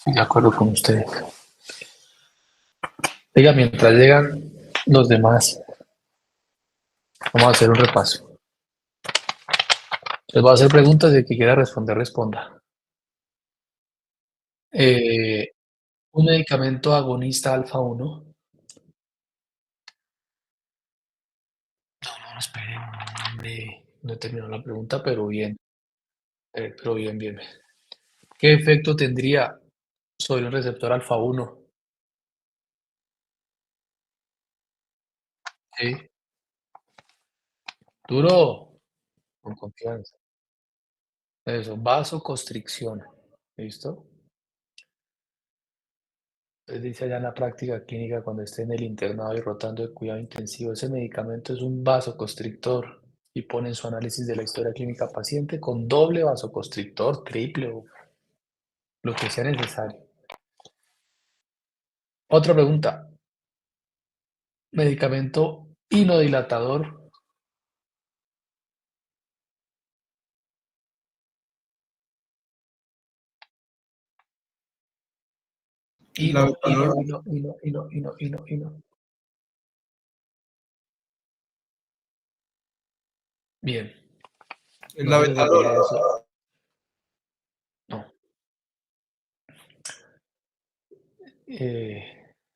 De acuerdo con ustedes. Oiga, mientras llegan los demás, vamos a hacer un repaso. Les voy a hacer preguntas y el que quiera responder, responda. Eh, un medicamento agonista alfa 1. No, espere, no he terminado la pregunta, pero bien, bien. ¿Qué efecto tendría sobre un receptor alfa 1? Sí, duro, con confianza. Eso, vasoconstricción. ¿Listo? Entonces dice allá en la práctica clínica, cuando esté en el internado y rotando de cuidado intensivo, ese medicamento es un vasoconstrictor y pone en su análisis de la historia clínica paciente con doble vasoconstrictor, triple o lo que sea necesario. Otra pregunta, medicamento inodilatador. El labetalol, Ino. Bien, el no sé lo labetalol, que es eso. No.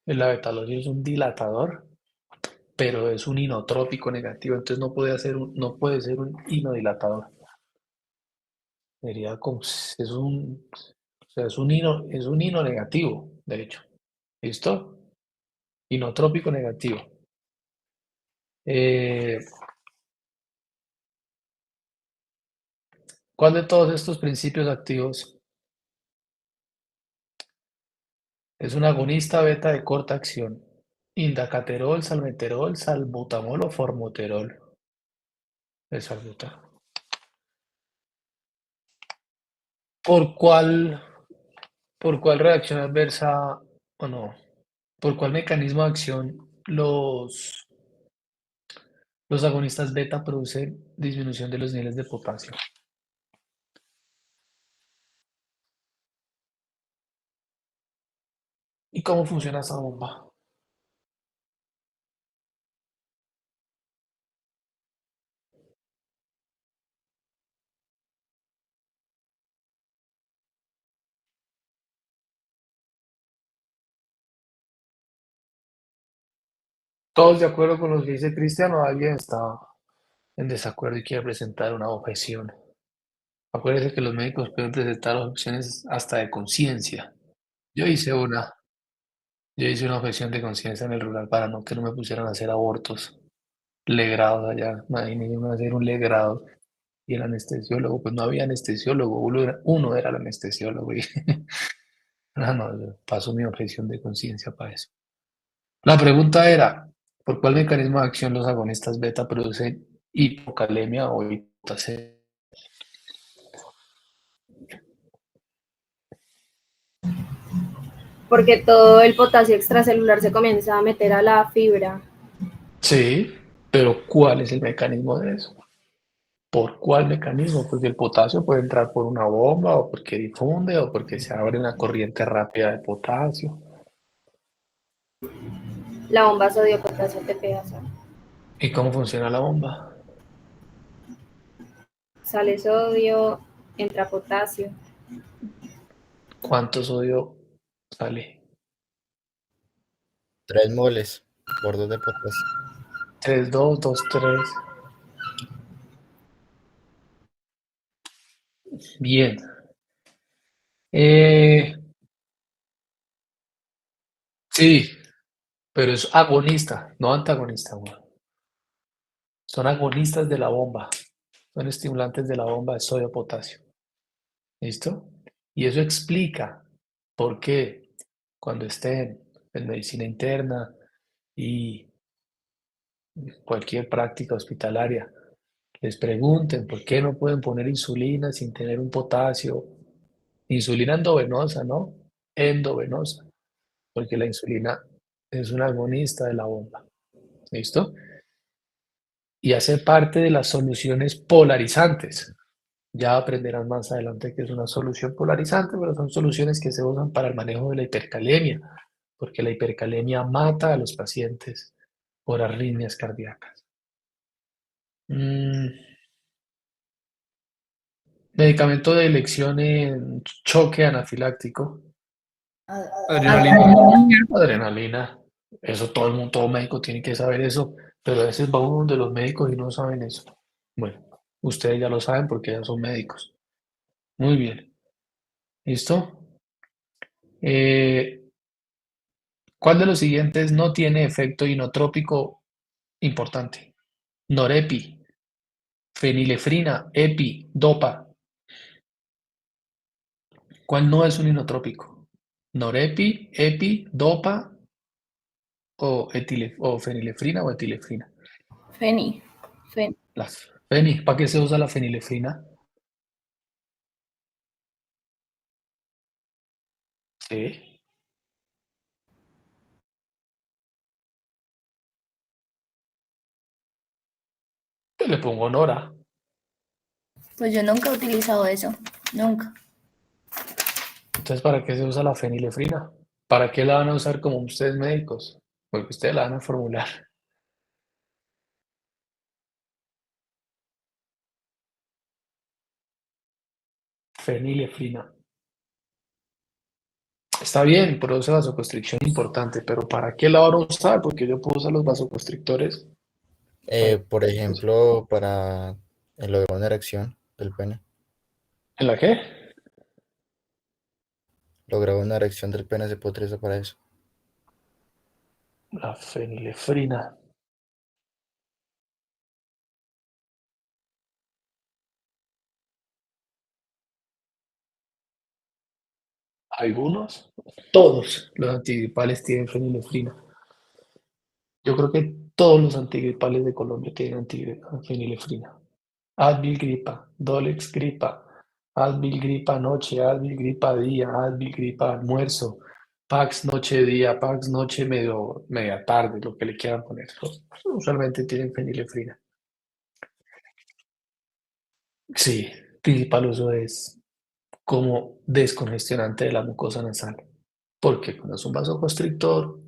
El labetalol es un dilatador, pero es un inotrópico negativo, entonces no puede ser un inodilatador. Sería como, o sea, es un hino negativo, de hecho. ¿Listo? Inotrópico negativo. Eh, ¿Cuál de todos estos principios activos es un agonista beta de corta acción? Indacaterol, salmeterol, salbutamol o formoterol. El salbutamol. ¿Por cuál, por cuál reacción adversa o no? ¿Por cuál mecanismo de acción los agonistas beta producen disminución de los niveles de potasio? ¿Y cómo funciona esa bomba? ¿Todos de acuerdo con lo que dice Cristian o alguien está en desacuerdo y quiere presentar una objeción? Acuérdese que los médicos pueden presentar objeciones hasta de conciencia. Yo hice una, yo hice una objeción de conciencia en el rural para no que no me pusieran a hacer abortos legrados allá. Imagínense uno hacer un legrado y el anestesiólogo, pues no había anestesiólogo, uno era el anestesiólogo y no, yo paso mi objeción de conciencia para eso. La pregunta era, ¿por cuál mecanismo de acción los agonistas beta producen hipocalemia o hipotasemia? porque todo el potasio extracelular se comienza a meter a la fibra. Sí, pero ¿cuál es el mecanismo de eso? ¿Por cuál mecanismo? Porque el potasio puede entrar por una bomba o porque difunde o porque se abre una corriente rápida de potasio. La bomba sodio-potasio TPA. ¿Y cómo funciona la bomba? Sale sodio, entra potasio. ¿Cuánto sodio sale? 3 moles por 2 de potasio. 3, 2, 2, 3. Bien. Eh, sí, pero es agonista, no antagonista, güey. Son agonistas de la bomba. Son estimulantes de la bomba de sodio-potasio. ¿Listo? Y eso explica por qué cuando estén en medicina interna y cualquier práctica hospitalaria les pregunten por qué no pueden poner insulina sin tener un potasio, insulina endovenosa, ¿no? Endovenosa, porque la insulina es un agonista de la bomba. ¿Listo? Y hace parte de las soluciones polarizantes. Ya aprenderán más adelante que es una solución polarizante, pero son soluciones que se usan para el manejo de la hipercalemia, porque la hipercalemia mata a los pacientes por arritmias cardíacas. Medicamento de elección en choque anafiláctico. Adrenalina. Adrenalina. Eso todo el mundo, todo médico tiene que saber eso, pero a veces va uno de los médicos y no saben eso. Bueno, ustedes ya lo saben porque ya son médicos. Muy bien. ¿Listo? ¿Cuál de los siguientes no tiene efecto inotrópico importante? Norepi, fenilefrina, epi, dopa. ¿Cuál no es un inotrópico? Norepi, epi, dopa o fenilefrina o etilefrina. Feni. ¿Para qué se usa la fenilefrina? Sí. Yo le pongo Nora. Pues yo nunca he utilizado eso. Nunca. Entonces, ¿para qué se usa la fenilefrina? ¿Para qué la van a usar como ustedes médicos? Porque ustedes la van a formular. Fenilefrina. Está bien, produce vasoconstricción importante, pero ¿para qué la van a usar? Porque yo puedo usar los vasoconstrictores. Por ejemplo, para lograr una erección del pene. ¿En la qué? Lograr una erección del pene se puede utilizar para eso. La fenilefrina. Algunos, todos los antigripales tienen fenilefrina. Yo creo que todos los antigripales de Colombia tienen fenilefrina. Advil gripa, Dolex gripa, Advil gripa noche, Advil gripa día, Advil gripa almuerzo, Pax noche día, Pax noche media tarde, lo que le quieran poner. Usualmente tienen fenilefrina. Sí, principal uso es como descongestionante de la mucosa nasal, porque cuando es un vasoconstrictor,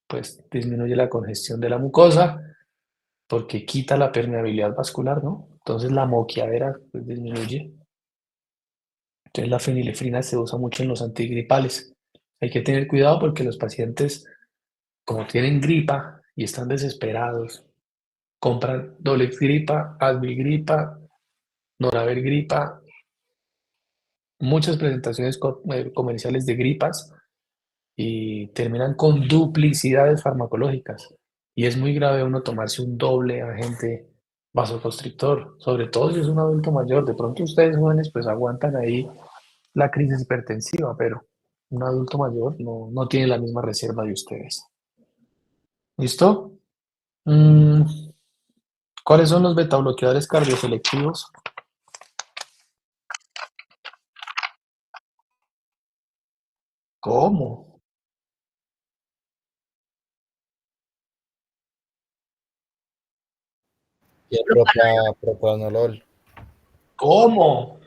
pues disminuye la congestión de la mucosa, porque quita la permeabilidad vascular, ¿no? Entonces la moqueadera pues, disminuye. Entonces la fenilefrina se usa mucho en los antigripales. Hay que tener cuidado porque los pacientes, como tienen gripa y están desesperados, compran Dolex gripa, Advil gripa, Noravel gripa, muchas presentaciones comerciales de gripas y terminan con duplicidades farmacológicas. Y es muy grave uno tomarse un doble agente vasoconstrictor, sobre todo si es un adulto mayor. De pronto ustedes jóvenes pues aguantan ahí la crisis hipertensiva, pero un adulto mayor no tiene la misma reserva de ustedes. ¿Listo? Mm, ¿Cuáles son los betabloqueadores cardioselectivos? ¿Cómo? Y el propranolol. ¿Cómo?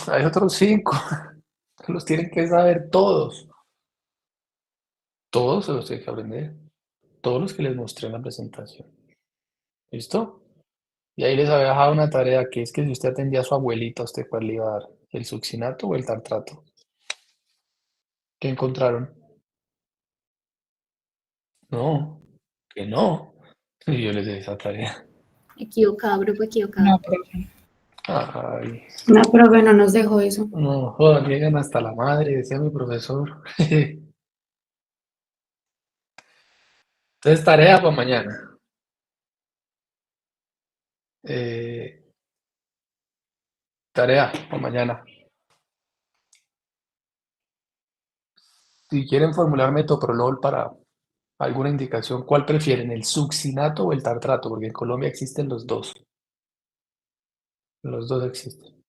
Hay otros 5. Los tienen que saber todos. Todos se los tienen que aprender. Todos los que les mostré en la presentación. ¿Listo? Y ahí les había dejado una tarea que es que si usted atendía a su abuelita, ¿usted cuál le iba a dar? ¿El succinato o el tartrato? ¿Qué encontraron? No, que no. Y yo les di esa tarea. Equivocado, grupo equivocado. No, profe. Ay, No, profe, no nos dejó eso. no, joder, llegan hasta la madre, decía mi profesor. Entonces, tarea para mañana. Eh, Tarea para mañana. Si quieren formular metoprolol para alguna indicación, ¿cuál prefieren? ¿El succinato o el tartrato? Porque en Colombia existen los dos. Los dos existen.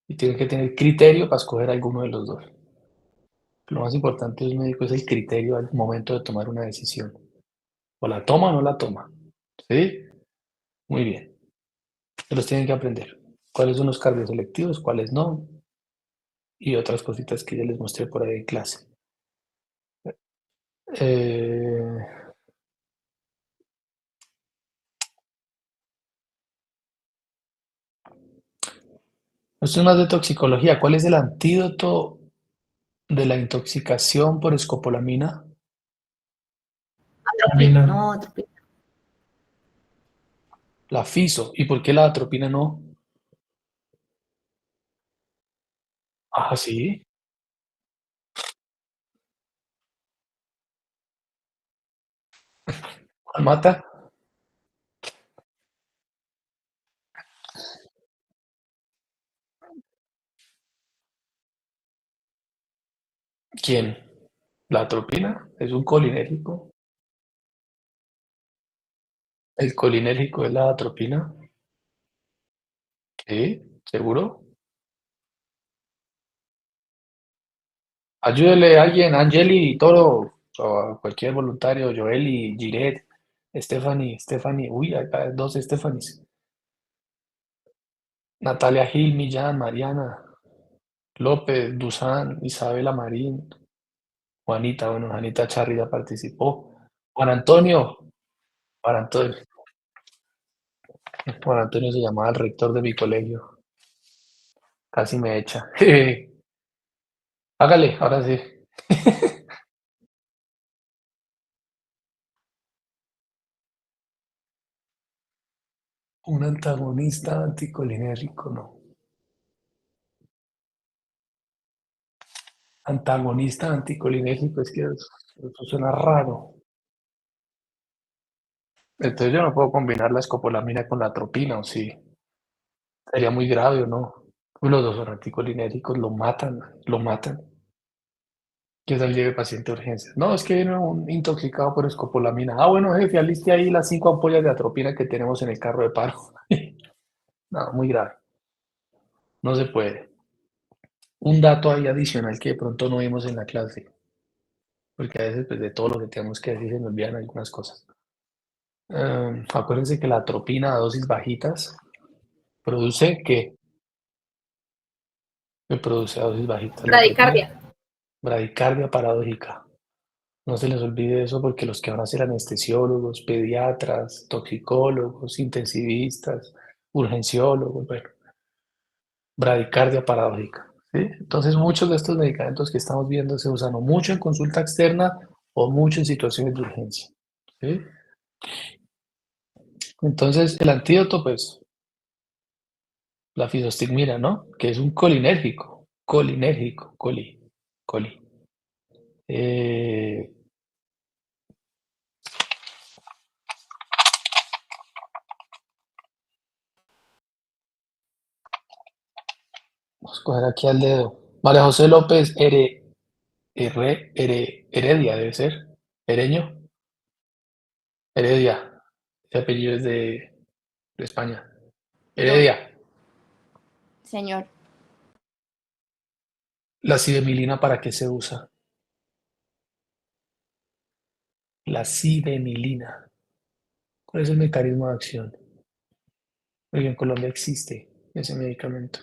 Y tienen que tener criterio para escoger alguno de los dos. Lo más importante del médico es el criterio al momento de tomar una decisión. O la toma o no la toma. ¿Sí? Muy bien. Se los tienen que aprender. ¿Cuáles son los cardioselectivos? ¿Cuáles no? Y otras cositas que ya les mostré por ahí en clase. Eh, Esto es más de toxicología. ¿Cuál es el antídoto de la intoxicación por escopolamina? No, atropina. La FISO. ¿Y por qué la atropina no? Ah, sí. ¿Cuál mata? ¿Quién? ¿La atropina? ¿Es un colinérgico? ¿El colinérgico es la atropina? ¿Sí? ¿Seguro? Ayúdele a alguien, Angeli, Toro, o a cualquier voluntario, Joeli, Giret, Stephanie, uy, acá hay dos Stephanies. Natalia Gil, Millán, Mariana, López, Dusan, Isabela Marín, Juanita, bueno, Juanita Charri ya participó. Juan Antonio, Juan Antonio, Juan Antonio se llamaba el rector de mi colegio, casi me echa. Hágale, ahora sí. Un antagonista anticolinérgico, no. Antagonista anticolinérgico, es que eso suena raro. Entonces yo no puedo combinar la escopolamina con la atropina, ¿o sí? Sería muy grave, ¿o no? Uy, los dos son anticolinérgicos, lo matan, lo matan. ¿Qué tal lleve paciente a urgencias? No, es que viene un intoxicado por escopolamina. Ah, bueno, jefe, aliste ahí las 5 ampollas de atropina que tenemos en el carro de paro. No, muy grave. No se puede. Un dato ahí adicional que de pronto no vimos en la clase, porque a veces pues, de todo lo que tenemos que decir se me olvidan algunas cosas. Acuérdense que la atropina a dosis bajitas produce ¿qué? ¿Qué produce a dosis bajitas la atropina? Bradicardia. Bradicardia paradójica. No se les olvide eso porque los que van a ser anestesiólogos, pediatras, toxicólogos, intensivistas, urgenciólogos, bueno, bradicardia paradójica, ¿sí? Entonces muchos de estos medicamentos que estamos viendo se usan o mucho en consulta externa o mucho en situaciones de urgencia, ¿sí? Entonces el antídoto, pues, la fisostigmina, ¿no? Que es un colinérgico, coli. Eh, Vamos a coger aquí al dedo. María José López Heredia, debe ser. Hereño, Heredia. Ese apellido es de España. Yo, Heredia. señor. ¿La sidemilina para qué se usa? La sidemilina. ¿Cuál es el mecanismo de acción? Porque en Colombia existe ese medicamento.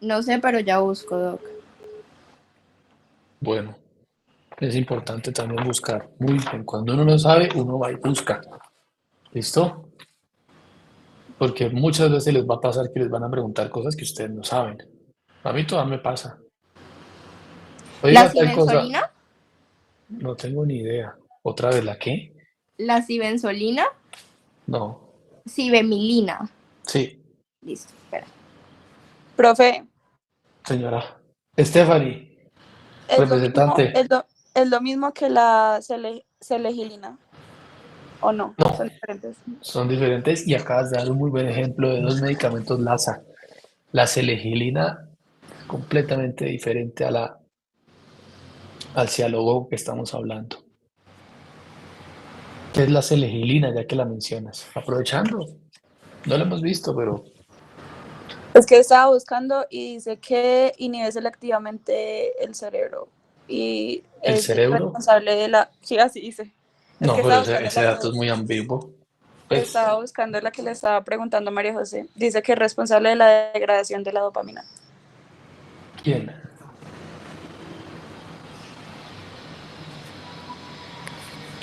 No sé, pero ya busco, Doc. Bueno, es importante también buscar. Muy bien. Cuando uno no sabe, uno va y busca. ¿Listo? Porque muchas veces les va a pasar que les van a preguntar cosas que ustedes no saben. A mí todavía me pasa. ¿La Oiga, tal cosa. cibensolina? No tengo ni idea. ¿Otra vez la qué? ¿La cibensolina? No. Cibemilina. Sí, Listo, espera. Profe, señora. Stephanie, es lo mismo, representante. es lo mismo que la selegilina, ¿o no? No, Son diferentes. son diferentes y acabas de dar un muy buen ejemplo de dos medicamentos LASA. La selegilina es completamente diferente al cialogo que estamos hablando. ¿Qué es la selegilina, ya que la mencionas? Aprovechando. No lo hemos visto, pero Es que estaba buscando y dice que inhibe selectivamente el cerebro y ¿El es cerebro? responsable de la... Sí, así dice. Es No, que pero estaba ese, buscando ese la que dato es muy ambiguo. Pues, estaba buscando la que le estaba preguntando a María José. Dice que es responsable de la degradación de la dopamina. ¿quién?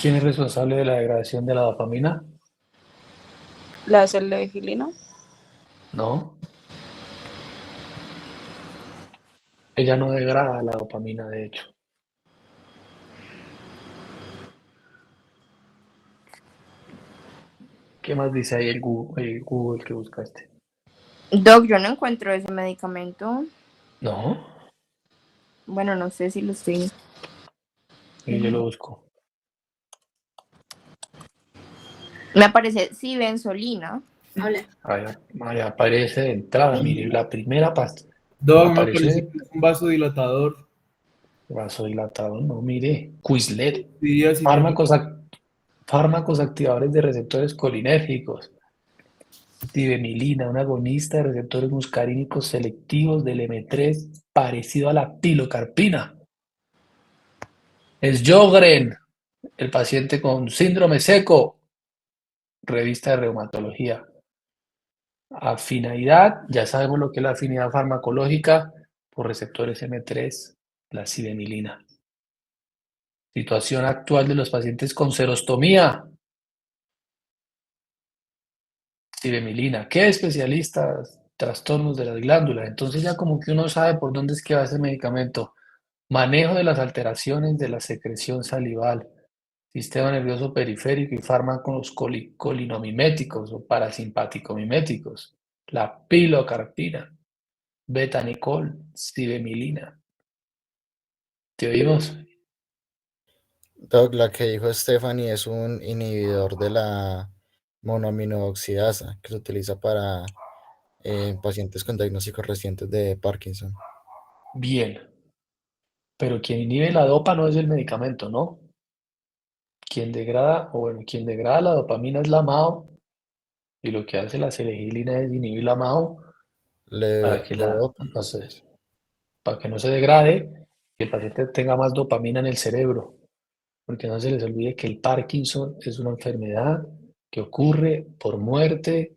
¿Quién es responsable de la degradación de la dopamina? La selehilina. No, ella no degrada la dopamina, de hecho. ¿Qué más dice ahí el Google que buscaste? Doc, yo no encuentro ese medicamento. No, Bueno, no sé si lo estoy. y yo lo busco. Me aparece bensolina. Hola. Ahí aparece de entrada, mire, la primera pasta. Doc, me parece Aparece que es un vasodilatador. vasodilatador, no, mire, Quizlet. Sí, así me Fármacos, fármacos activadores de receptores colinérgicos. Tibemilina, un agonista de receptores muscarínicos selectivos del M3 parecido a la pilocarpina. Sjögren, el paciente con síndrome seco, revista de reumatología. Afinidad, ya sabemos lo que es la afinidad farmacológica por receptores M3, la cibenilina. Situación actual de los pacientes con serostomía, cibenilina. ¿Qué especialistas? Trastornos de las glándulas. Entonces ya como que uno sabe por dónde es que va ese medicamento. Manejo de las alteraciones de la secreción salival, sistema nervioso periférico y fármacos colinomiméticos o parasimpático-miméticos, la pilocarpina, betanicol, cibemilina. ¿Te oímos? Doc, la que dijo Stephanie es un inhibidor de la monoaminoxidasa que se utiliza para pacientes con diagnósticos recientes de Parkinson. Bien, pero quien inhibe la dopa no es el medicamento, ¿no? Quien degrada la dopamina es la MAO y lo que hace la selegilina es inhibir la MAO para que Le dopa. no sé, para que no se degrade y el paciente tenga más dopamina en el cerebro. Porque no se les olvide que el Parkinson es una enfermedad que ocurre por muerte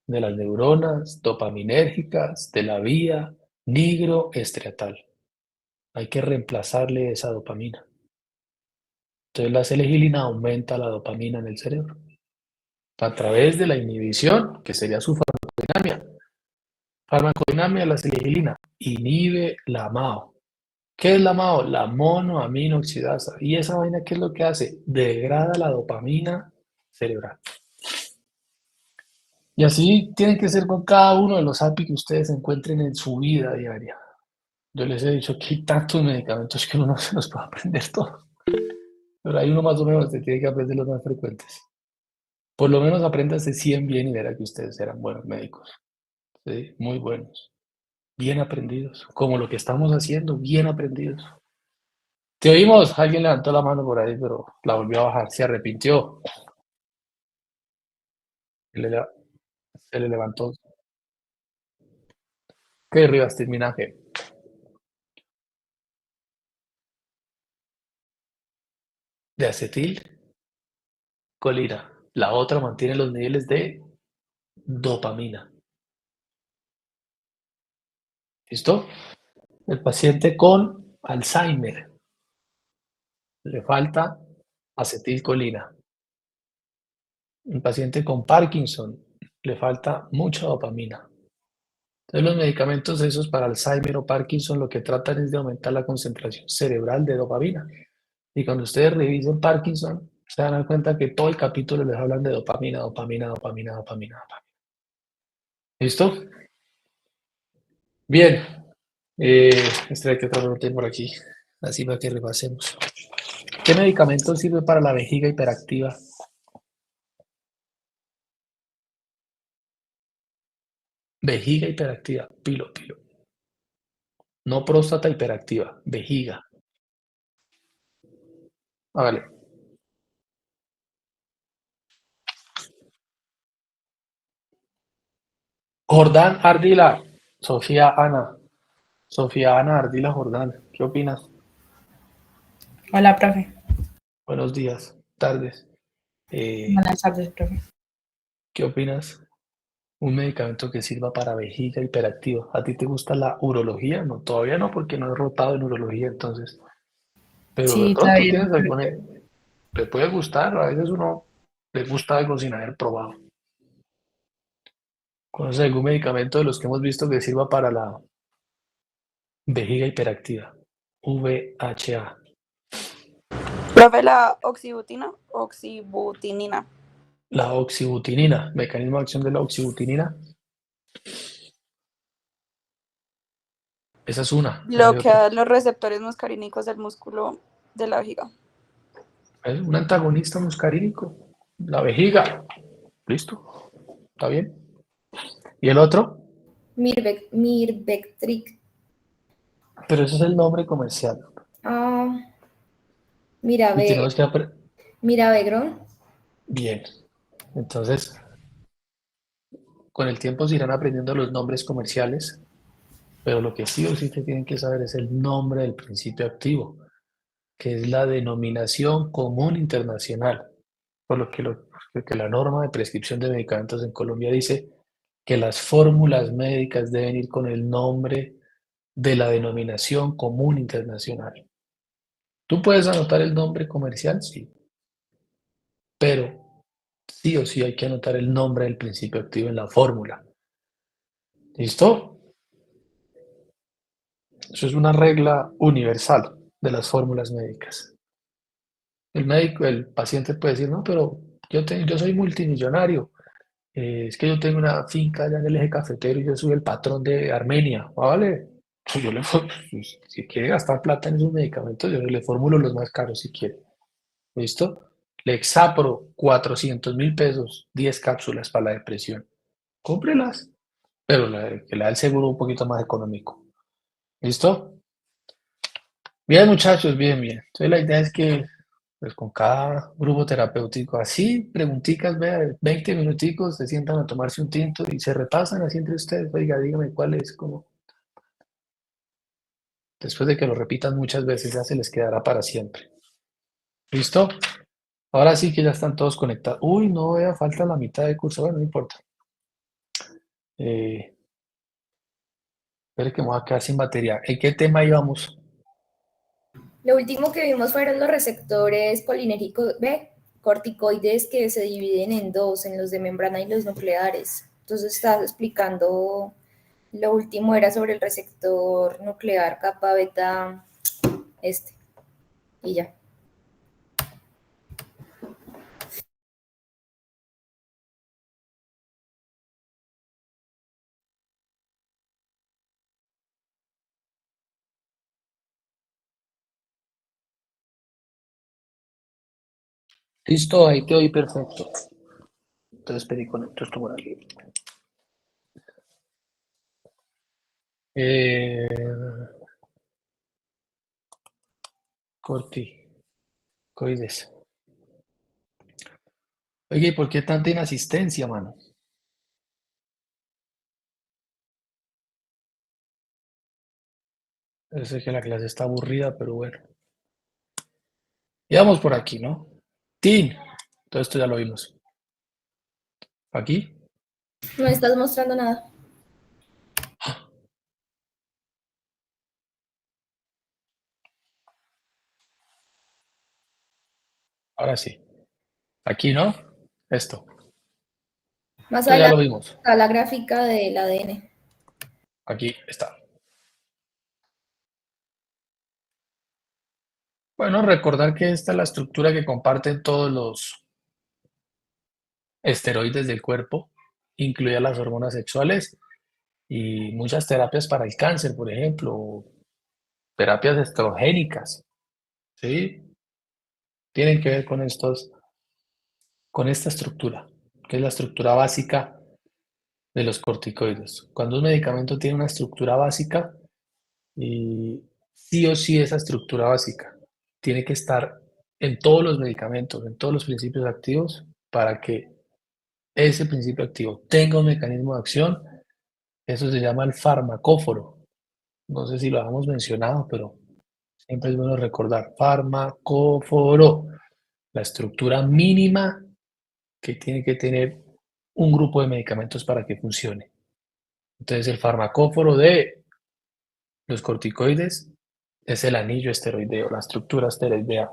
de las neuronas dopaminérgicas de la vía nigroestriatal. Hay que reemplazarle esa dopamina. Entonces la selegilina aumenta la dopamina en el cerebro a través de la inhibición, que sería su farmacodinamia. Farmacodinamia de la selegilina inhibe la MAO. ¿Qué es la MAO? La monoaminoxidasa. ¿Y esa vaina qué es lo que hace? Degrada la dopamina cerebral. Y así tiene que ser con cada uno de los API que ustedes encuentren en su vida diaria. Yo les he dicho que hay tantos medicamentos que uno no se los puede aprender todos. Pero hay uno más o menos que tiene que aprender los más frecuentes. Por lo menos apréndase 100 bien y verá que ustedes serán buenos médicos. ¿Sí? Muy buenos. Bien aprendidos. Como lo que estamos haciendo, bien aprendidos. Te oímos, alguien levantó la mano por ahí, pero la volvió a bajar, se arrepintió. Se le, se le levantó. ¿Qué derribaste el minaje? De acetil colina. La otra mantiene los niveles de dopamina. ¿Listo? El paciente con Alzheimer le falta acetilcolina. El paciente con Parkinson le falta mucha dopamina. Entonces los medicamentos esos para Alzheimer o Parkinson lo que tratan es de aumentar la concentración cerebral de dopamina. Y cuando ustedes revisen Parkinson, se dan cuenta que todo el capítulo les hablan de dopamina, dopamina, dopamina, dopamina, dopamina. ¿Listo? Bien. Este que otro tengo por aquí. Así para que repasemos. ¿Qué medicamento sirve para la vejiga hiperactiva? Vejiga hiperactiva, pilo. No próstata hiperactiva, vejiga. Hágale. Jordán Ardila. Sofía Ana. Sofía Ana Ardila Jordán. ¿Qué opinas? Hola, profe. Buenos días, tardes. Buenas tardes, profe. ¿Qué opinas? Un medicamento que sirva para vejiga hiperactiva. ¿A ti te gusta la urología? No, todavía no, porque no he rotado en urología, entonces. Pero de Sí, pronto todavía tienes no. alguna. Te puede gustar, a veces uno le gusta algo sin haber probado. ¿Conoces algún medicamento de los que hemos visto que sirva para la vejiga hiperactiva? VHA. Profe, la oxibutinina. La oxibutinina, mecanismo de acción de la oxibutinina. Esa es una, pero hay otra. Bloquea los receptores muscarínicos del músculo de la vejiga. Es un antagonista muscarínico. La vejiga. ¿Listo? ¿Está bien? ¿Y el otro? Mirvectric. Pero ese es el nombre comercial. Ah, Y tenemos que Miravegron. Bien. Entonces, con el tiempo se irán aprendiendo los nombres comerciales, pero lo que sí o sí se tienen que saber es el nombre del principio activo, que es la denominación común internacional. Por que la norma de prescripción de medicamentos en Colombia dice que las fórmulas médicas deben ir con el nombre de la denominación común internacional. ¿Tú puedes anotar el nombre comercial? Sí, pero sí o sí hay que anotar el nombre del principio activo en la fórmula. ¿Listo? Eso es una regla universal de las fórmulas médicas. El paciente puede decir, no, pero yo soy multimillonario, es que yo tengo una finca allá en el eje cafetero y yo soy el patrón de Armenia, ¿vale? Pues si quiere gastar plata en esos medicamentos, yo le formulo los más caros si quiere. ¿Listo? Lexapro, 400.000 pesos, 10 cápsulas para la depresión. Cómprelas, pero que le da el seguro un poquito más económico. ¿Listo? Bien, muchachos, bien, bien. Entonces la idea es que pues con cada grupo terapéutico, así, preguntitas, vea, 20 minuticos, se sientan a tomarse un tinto y se repasan así entre ustedes. Oiga, dígame cuál es, como. Después de que lo repitan muchas veces, ya se les quedará para siempre. ¿Listo? Ahora sí que ya están todos conectados. Uy, no, vea, falta la mitad del curso. Bueno, no importa. Espere que me voy a quedar sin batería. ¿En qué tema íbamos? Lo último que vimos fueron los receptores colinérgicos, corticoides que se dividen en dos, en los de membrana y los nucleares. Entonces estaba explicando, lo último era sobre el receptor nuclear kappa beta y ya. Listo, ahí te oí perfecto. Entonces pedí conecto esto por aquí. Corticoides. Oye, ¿y por qué tanta inasistencia, mano? Sé que la clase está aburrida, pero bueno. Y vamos por aquí, ¿no? Tin. Todo esto ya lo vimos. Aquí. No me estás mostrando nada. Ahora sí. Aquí, ¿no? Esto. Más Esto ya lo adelante vimos. está la gráfica del ADN. Aquí está. Bueno, recordar que esta es la estructura que comparten todos los esteroides del cuerpo, incluidas las hormonas sexuales y muchas terapias para el cáncer, por ejemplo, o terapias estrogénicas, ¿sí? Tienen que ver con esta estructura, que es la estructura básica de los corticoides. Cuando un medicamento tiene una estructura básica, y sí o sí esa estructura básica tiene que estar en todos los medicamentos, en todos los principios activos, para que ese principio activo tenga un mecanismo de acción Eso se llama el farmacóforo. No sé si lo habíamos mencionado, pero siempre es bueno recordar. Farmacóforo, la estructura mínima que tiene que tener un grupo de medicamentos para que funcione. Entonces, el farmacóforo de los corticoides es el anillo esteroideo, la estructura esteroidea.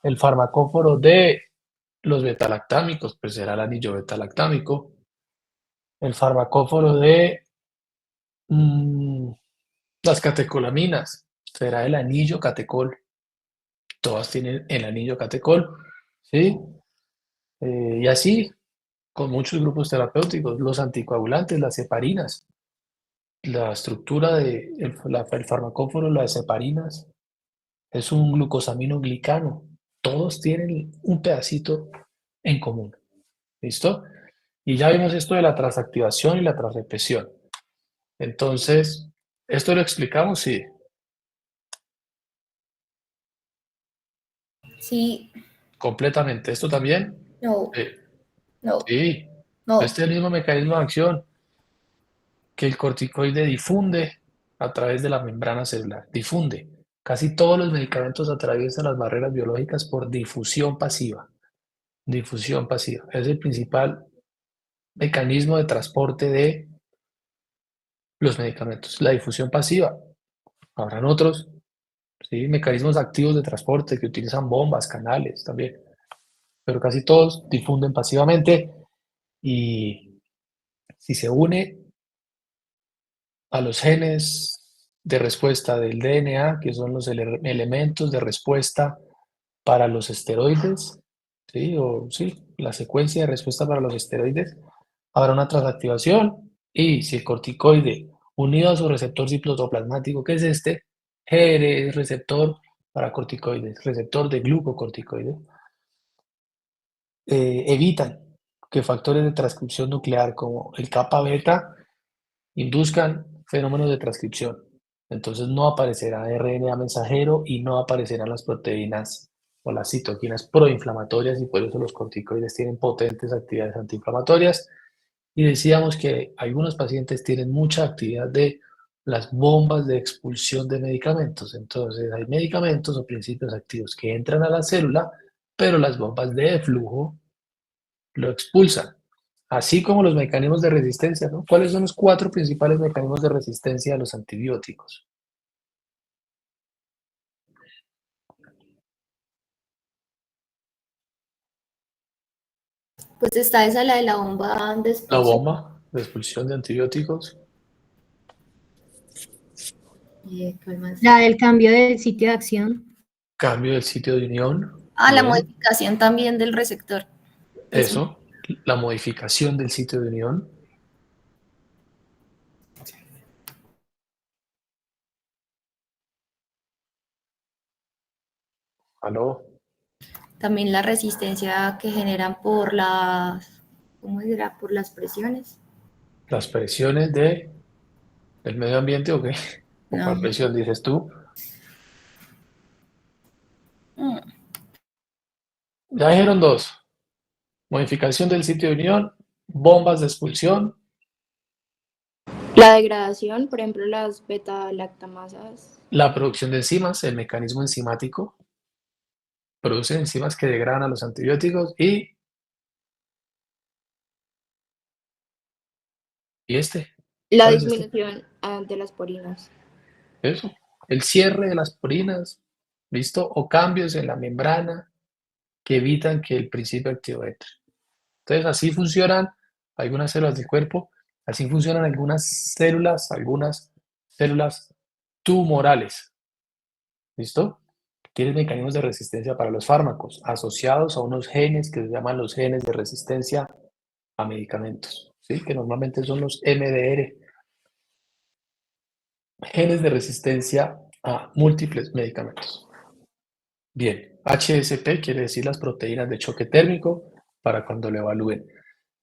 El farmacóforo de los betalactámicos, pues será el anillo betalactámico. El farmacóforo de las catecolaminas será el anillo catecol. Todas tienen el anillo catecol, ¿sí? Y así, con muchos grupos terapéuticos, los anticoagulantes, las heparinas, la estructura del farmacóforo, las heparinas, es un glucosaminoglicano. Todos tienen un pedacito en común. ¿Listo? Y ya vimos esto de la transactivación y la transrepresión. Entonces, ¿esto lo explicamos? Sí. Sí, Completamente. ¿Esto también? no, no, Sí. no. Este es el mismo mecanismo de acción que el corticoide difunde a través de la membrana celular. Difunde. Casi todos los medicamentos atraviesan las barreras biológicas por difusión pasiva. Difusión pasiva. Es el principal mecanismo de transporte de los medicamentos. La difusión pasiva. Habrán otros, ¿sí? Mecanismos activos de transporte que utilizan bombas, canales también. Pero casi todos difunden pasivamente y si se une a los genes de respuesta del DNA, que son los elementos de respuesta para los esteroides, ¿sí? O sí, la secuencia de respuesta para los esteroides, habrá una transactivación y si el corticoide unido a su receptor citoplasmático, que es este, GR es receptor para corticoides, receptor de glucocorticoides, evitan que factores de transcripción nuclear como el kappa beta induzcan fenómenos de transcripción. Entonces no aparecerá RNA mensajero y no aparecerán las proteínas o las citoquinas proinflamatorias y por eso los corticoides tienen potentes actividades antiinflamatorias. Y decíamos que algunos pacientes tienen mucha actividad de las bombas de expulsión de medicamentos. Entonces hay medicamentos o principios activos que entran a la célula, pero las bombas de flujo lo expulsan. Así como los mecanismos de resistencia, ¿no? ¿Cuáles son los 4 principales mecanismos de resistencia a los antibióticos? Pues está esa, la de la bomba de La expulsión. bomba de expulsión de antibióticos. ¿Cuál más? La del cambio del sitio de acción. Cambio del sitio de unión. Ah, la Bien. modificación también del receptor. Eso. La modificación del sitio de unión. ¿Aló? También la resistencia que generan por las, ¿cómo dirá? Por las presiones. Las presiones del medio ambiente o qué? ¿O cuál No. presión dices tú? Ya dijeron 2. Modificación del sitio de unión, bombas de expulsión. La degradación, por ejemplo, las beta-lactamasas. La producción de enzimas, el mecanismo enzimático. Producen enzimas que degradan a los antibióticos y La ¿cuál es este? disminución de las porinas. Eso, el cierre de las porinas, ¿listo? O cambios en la membrana que evitan que el principio activo entre. Entonces, así funcionan algunas células del cuerpo, así funcionan algunas células tumorales, ¿listo? Tienen mecanismos de resistencia para los fármacos asociados a unos genes que se llaman los genes de resistencia a medicamentos, ¿sí? Que normalmente son los MDR, genes de resistencia a múltiples medicamentos. Bien, HSP quiere decir las proteínas de choque térmico para cuando lo evalúen.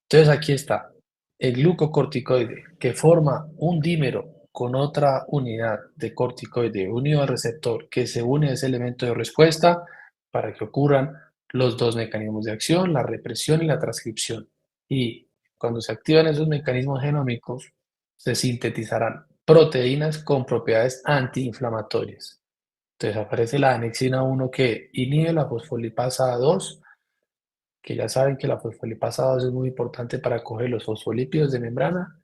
Entonces aquí está el glucocorticoide que forma un dímero con otra unidad de corticoide unido al receptor que se une a ese elemento de respuesta para que ocurran los 2 mecanismos de acción, la represión y la transcripción. Y cuando se activan esos mecanismos genómicos, se sintetizarán proteínas con propiedades antiinflamatorias. Entonces aparece la anexina 1 que inhibe la fosfolipasa 2, que ya saben que la fosfolipasa 2 es muy importante para coger los fosfolípidos de membrana,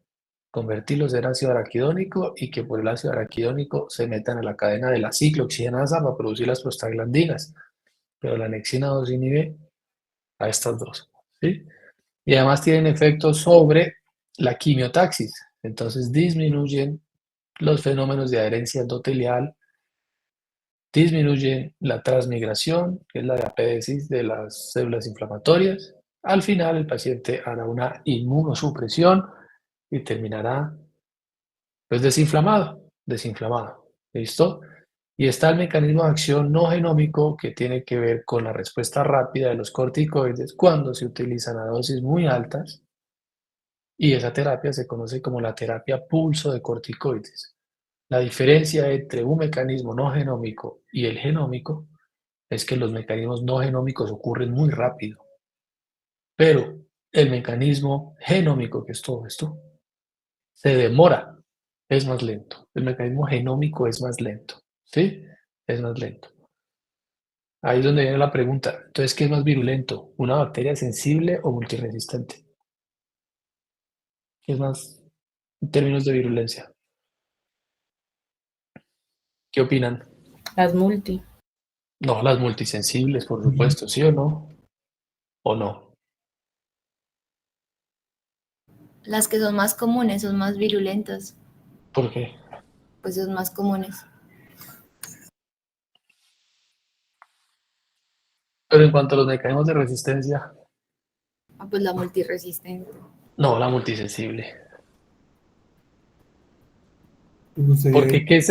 convertirlos en ácido araquidónico y que por el ácido araquidónico se metan a la cadena de la ciclooxigenasa para producir las prostaglandinas. Pero la anexina 2 inhibe a estas dos, ¿sí? Y además tienen efectos sobre la quimiotaxis. Entonces disminuyen los fenómenos de adherencia endotelial, disminuyen la transmigración, que es la apédesis de las células inflamatorias. Al final el paciente hará una inmunosupresión y terminará pues desinflamado, ¿listo? Y está el mecanismo de acción no genómico que tiene que ver con la respuesta rápida de los corticoides cuando se utilizan a dosis muy altas, y esa terapia se conoce como la terapia pulso de corticoides. La diferencia entre un mecanismo no genómico y el genómico es que los mecanismos no genómicos ocurren muy rápido, pero el mecanismo genómico, que es todo esto, se demora, es más lento. El mecanismo genómico es más lento, ¿sí? Es más lento. Ahí es donde viene la pregunta. Entonces, ¿qué es más virulento? ¿Una bacteria sensible o multiresistente? ¿Qué es más en términos de virulencia? ¿Qué opinan? Las multi. No, las multisensibles, por supuesto, ¿sí o no? ¿O no? Las que son más comunes, son más virulentas, ¿Por qué? pues son más comunes. Pero en cuanto a los mecanismos de resistencia, Ah, pues la multiresistente. no, la multisensible. Usted, Porque ¿qué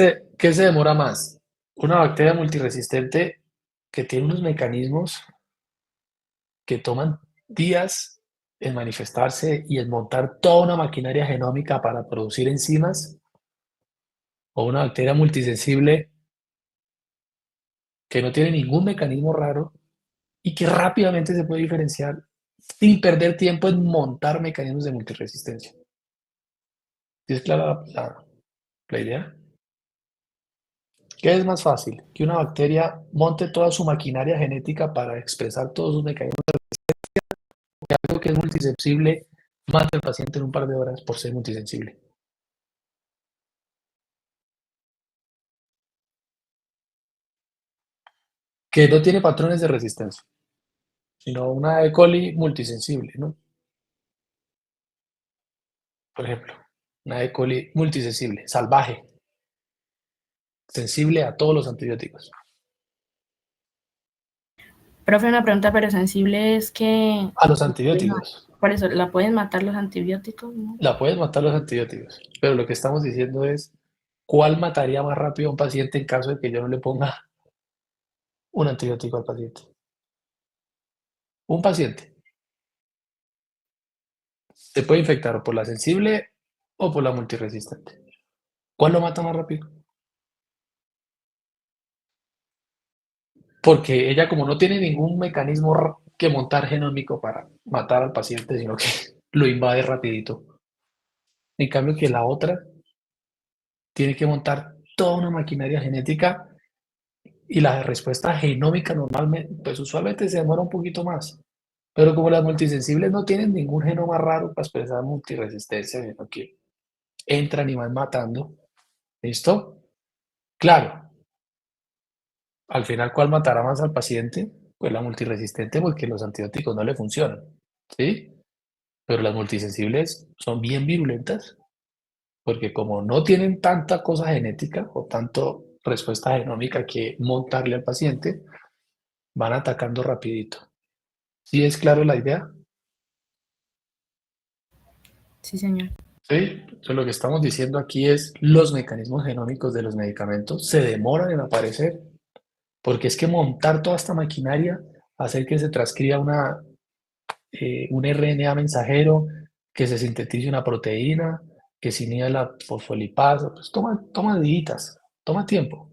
se demora más? Una bacteria multiresistente que tiene unos mecanismos que toman días en manifestarse y en montar toda una maquinaria genómica para producir enzimas, o una bacteria multisensible que no tiene ningún mecanismo raro y que rápidamente se puede diferenciar sin perder tiempo en montar mecanismos de multiresistencia. ¿Sí es clara la idea? ¿Qué es más fácil? Que una bacteria monte toda su maquinaria genética para expresar todos sus mecanismos, que algo que es multisensible mate al paciente en un par de horas por ser multisensible. Que no tiene patrones de resistencia, sino una E. coli multisensible, ¿no? Por ejemplo, una E. coli multisensible, salvaje, sensible a todos los antibióticos. Profe, una pregunta, pero sensible es que... A los antibióticos. Por eso, ¿la pueden matar los antibióticos? ¿No? La puedes matar los antibióticos, pero lo que estamos diciendo es, ¿cuál mataría más rápido a un paciente en caso de que yo no le ponga un antibiótico al paciente? Un paciente se puede infectar o por la sensible o por la multiresistente. ¿Cuál lo mata más rápido? Porque ella, como no tiene ningún mecanismo que montar genómico para matar al paciente, sino que lo invade rapidito. En cambio que la otra tiene que montar toda una maquinaria genética y la respuesta genómica normalmente, pues usualmente se demora un poquito más. Pero como las multisensibles no tienen ningún genoma raro para expresar multiresistencia, sino que entran y van matando, ¿listo? Claro, al final, ¿cuál matará más al paciente? Pues la multiresistente, porque los antibióticos no le funcionan, ¿sí? Pero las multisensibles son bien virulentas, porque como no tienen tanta cosa genética o tanto respuesta genómica que montarle al paciente, van atacando rapidito. ¿Sí es claro la idea? Sí, señor. Sí, entonces lo que estamos diciendo aquí es los mecanismos genómicos de los medicamentos se demoran en aparecer, porque es que montar toda esta maquinaria, hacer que se transcriba un RNA mensajero, que se sintetice una proteína, que se inhiba la fosfolipasa, pues toma días, toma tiempo.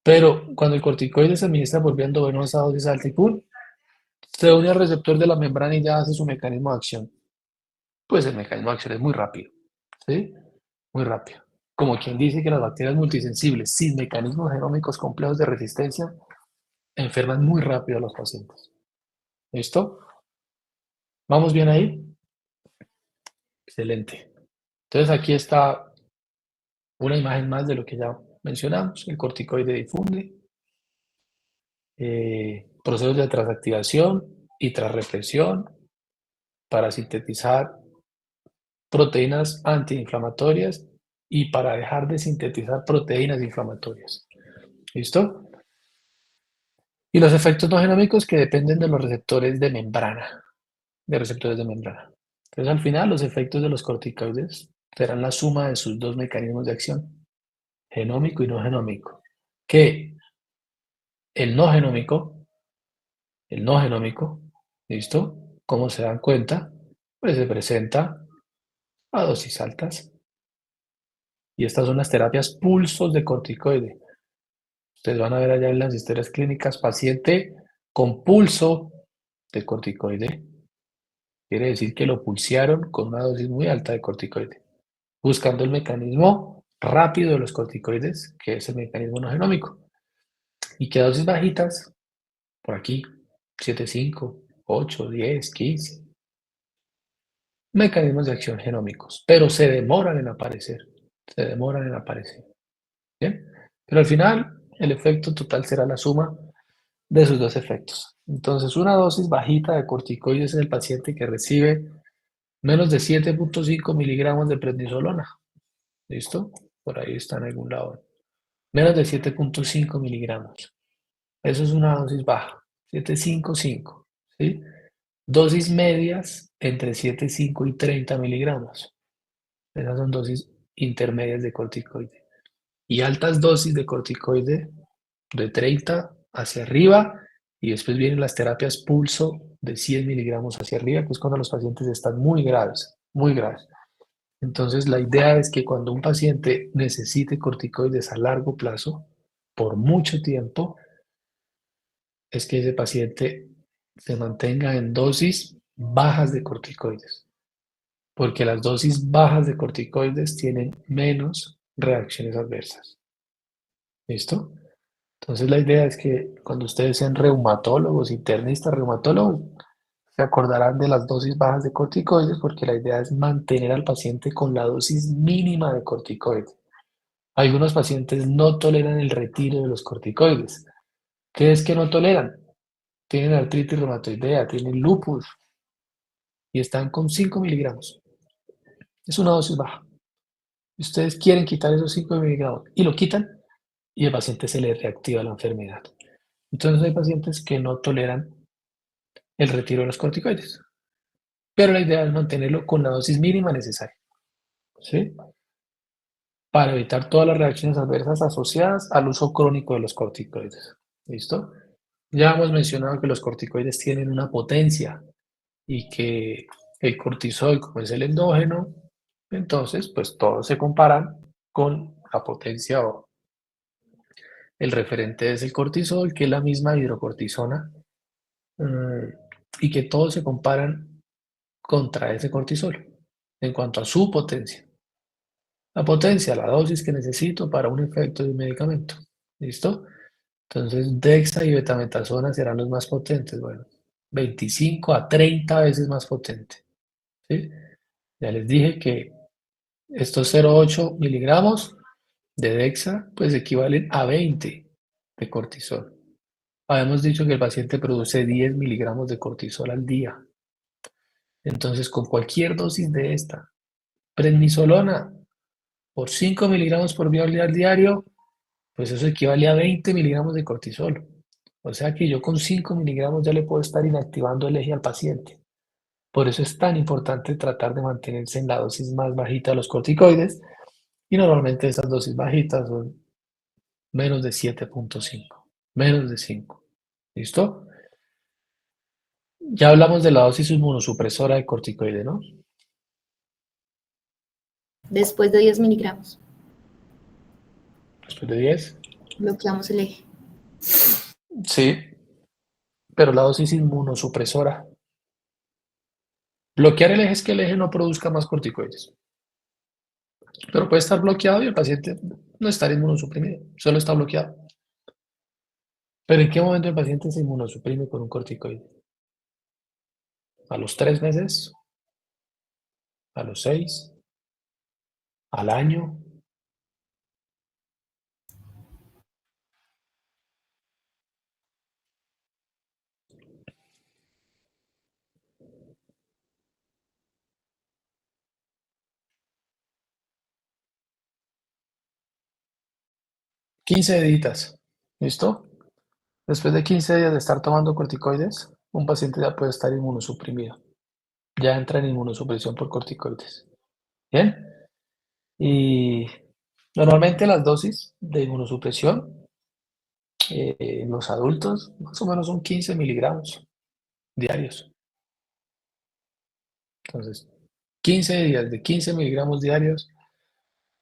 Pero cuando el corticoide se administra por vía endovenosa a dosis alta y ¡pum!, se une al receptor de la membrana y ya hace su mecanismo de acción. Pues el mecanismo de acción es muy rápido, ¿sí? muy rápido. Como quien dice que las bacterias multisensibles sin mecanismos genómicos complejos de resistencia enferman muy rápido a los pacientes. ¿Listo? ¿Vamos bien ahí? Excelente. Entonces aquí está una imagen más de lo que ya mencionamos. El corticoide difunde, procesos de transactivación y transrepresión para sintetizar proteínas antiinflamatorias y para dejar de sintetizar proteínas inflamatorias. ¿Listo? Y los efectos no genómicos que dependen de los receptores de membrana. Entonces, al final, los efectos de los corticoides serán la suma de sus dos mecanismos de acción, genómico y no genómico. Que el no genómico, ¿listo? Como se dan cuenta, pues se presenta a dosis altas. Y estas son las terapias pulsos de corticoide. Ustedes van a ver allá en las historias clínicas, paciente con pulso de corticoide. Quiere decir que lo pulsearon con una dosis muy alta de corticoide, buscando el mecanismo rápido de los corticoides, que es el mecanismo no genómico. Y que a dosis bajitas, por aquí, 7,5, 8, 10, 15, mecanismos de acción genómicos, pero se demoran en aparecer. ¿Bien? Pero al final, el efecto total será la suma de sus dos efectos. Entonces, una dosis bajita de corticoides en el paciente que recibe menos de 7,5 miligramos de prednisolona. ¿Listo? Por ahí está en algún lado. Menos de 7,5 miligramos. Eso es una dosis baja. 7,5, ¿sí? Dosis medias entre 7,5 y 30 miligramos. Esas son dosis intermedias de corticoide. Y altas dosis de corticoide de 30 hacia arriba, y después vienen las terapias pulso de 100 miligramos hacia arriba, que es cuando los pacientes están muy graves, muy graves. Entonces, la idea es que cuando un paciente necesite corticoides a largo plazo, por mucho tiempo, es que ese paciente se mantenga en dosis bajas de corticoides, porque las dosis bajas de corticoides tienen menos reacciones adversas. ¿Listo? Entonces la idea es que cuando ustedes sean reumatólogos, internistas, reumatólogos, se acordarán de las dosis bajas de corticoides, porque la idea es mantener al paciente con la dosis mínima de corticoides. Algunos pacientes no toleran el retiro de los corticoides. ¿Qué es que no toleran? Tienen artritis reumatoidea, tienen lupus y están con 5 miligramos. Es una dosis baja. Ustedes quieren quitar esos 5 miligramos y lo quitan y al paciente se le reactiva la enfermedad. Entonces hay pacientes que no toleran el retiro de los corticoides, pero la idea es mantenerlo con la dosis mínima necesaria, ¿sí? Para evitar todas las reacciones adversas asociadas al uso crónico de los corticoides. ¿Listo? Ya hemos mencionado que los corticoides tienen una potencia y que el cortisol, como es el endógeno, entonces pues todos se comparan con la potencia o el referente es el cortisol, que es la misma hidrocortisona, y que todos se comparan contra ese cortisol en cuanto a su potencia. La potencia, la dosis que necesito para un efecto de un medicamento. ¿Listo? Entonces, dexa y betametasona serán los más potentes. Bueno, 25 a 30 veces más potente. ¿Sí? Ya les dije que estos 0,8 miligramos de dexa pues equivalen a 20 de cortisol. Habíamos dicho que el paciente produce 10 miligramos de cortisol al día. Entonces, con cualquier dosis de esta, prednisolona por 5 miligramos por vía al diario, pues eso equivale a 20 miligramos de cortisol. O sea que yo con 5 miligramos ya le puedo estar inactivando el eje al paciente. Por eso es tan importante tratar de mantenerse en la dosis más bajita de los corticoides, y normalmente estas dosis bajitas son menos de 7,5, menos de 5. ¿Listo? Ya hablamos de la dosis inmunosupresora de corticoide, ¿no? Después de 10 miligramos, Después de 10. bloqueamos el eje. Sí, pero la dosis inmunosupresora. Bloquear el eje es que el eje no produzca más corticoides. Pero puede estar bloqueado y el paciente no estar inmunosuprimido, solo está bloqueado. Pero ¿en qué momento el paciente se inmunosuprime con un corticoide? ¿A los 3 meses? ¿A los 6? ¿Al año? ¿15 días? ¿Listo? Después de 15 días de estar tomando corticoides, un paciente ya puede estar inmunosuprimido. Ya entra en inmunosupresión por corticoides. ¿Bien? Y normalmente las dosis de inmunosupresión en los adultos más o menos son 15 miligramos diarios. Entonces, 15 días de 15 miligramos diarios,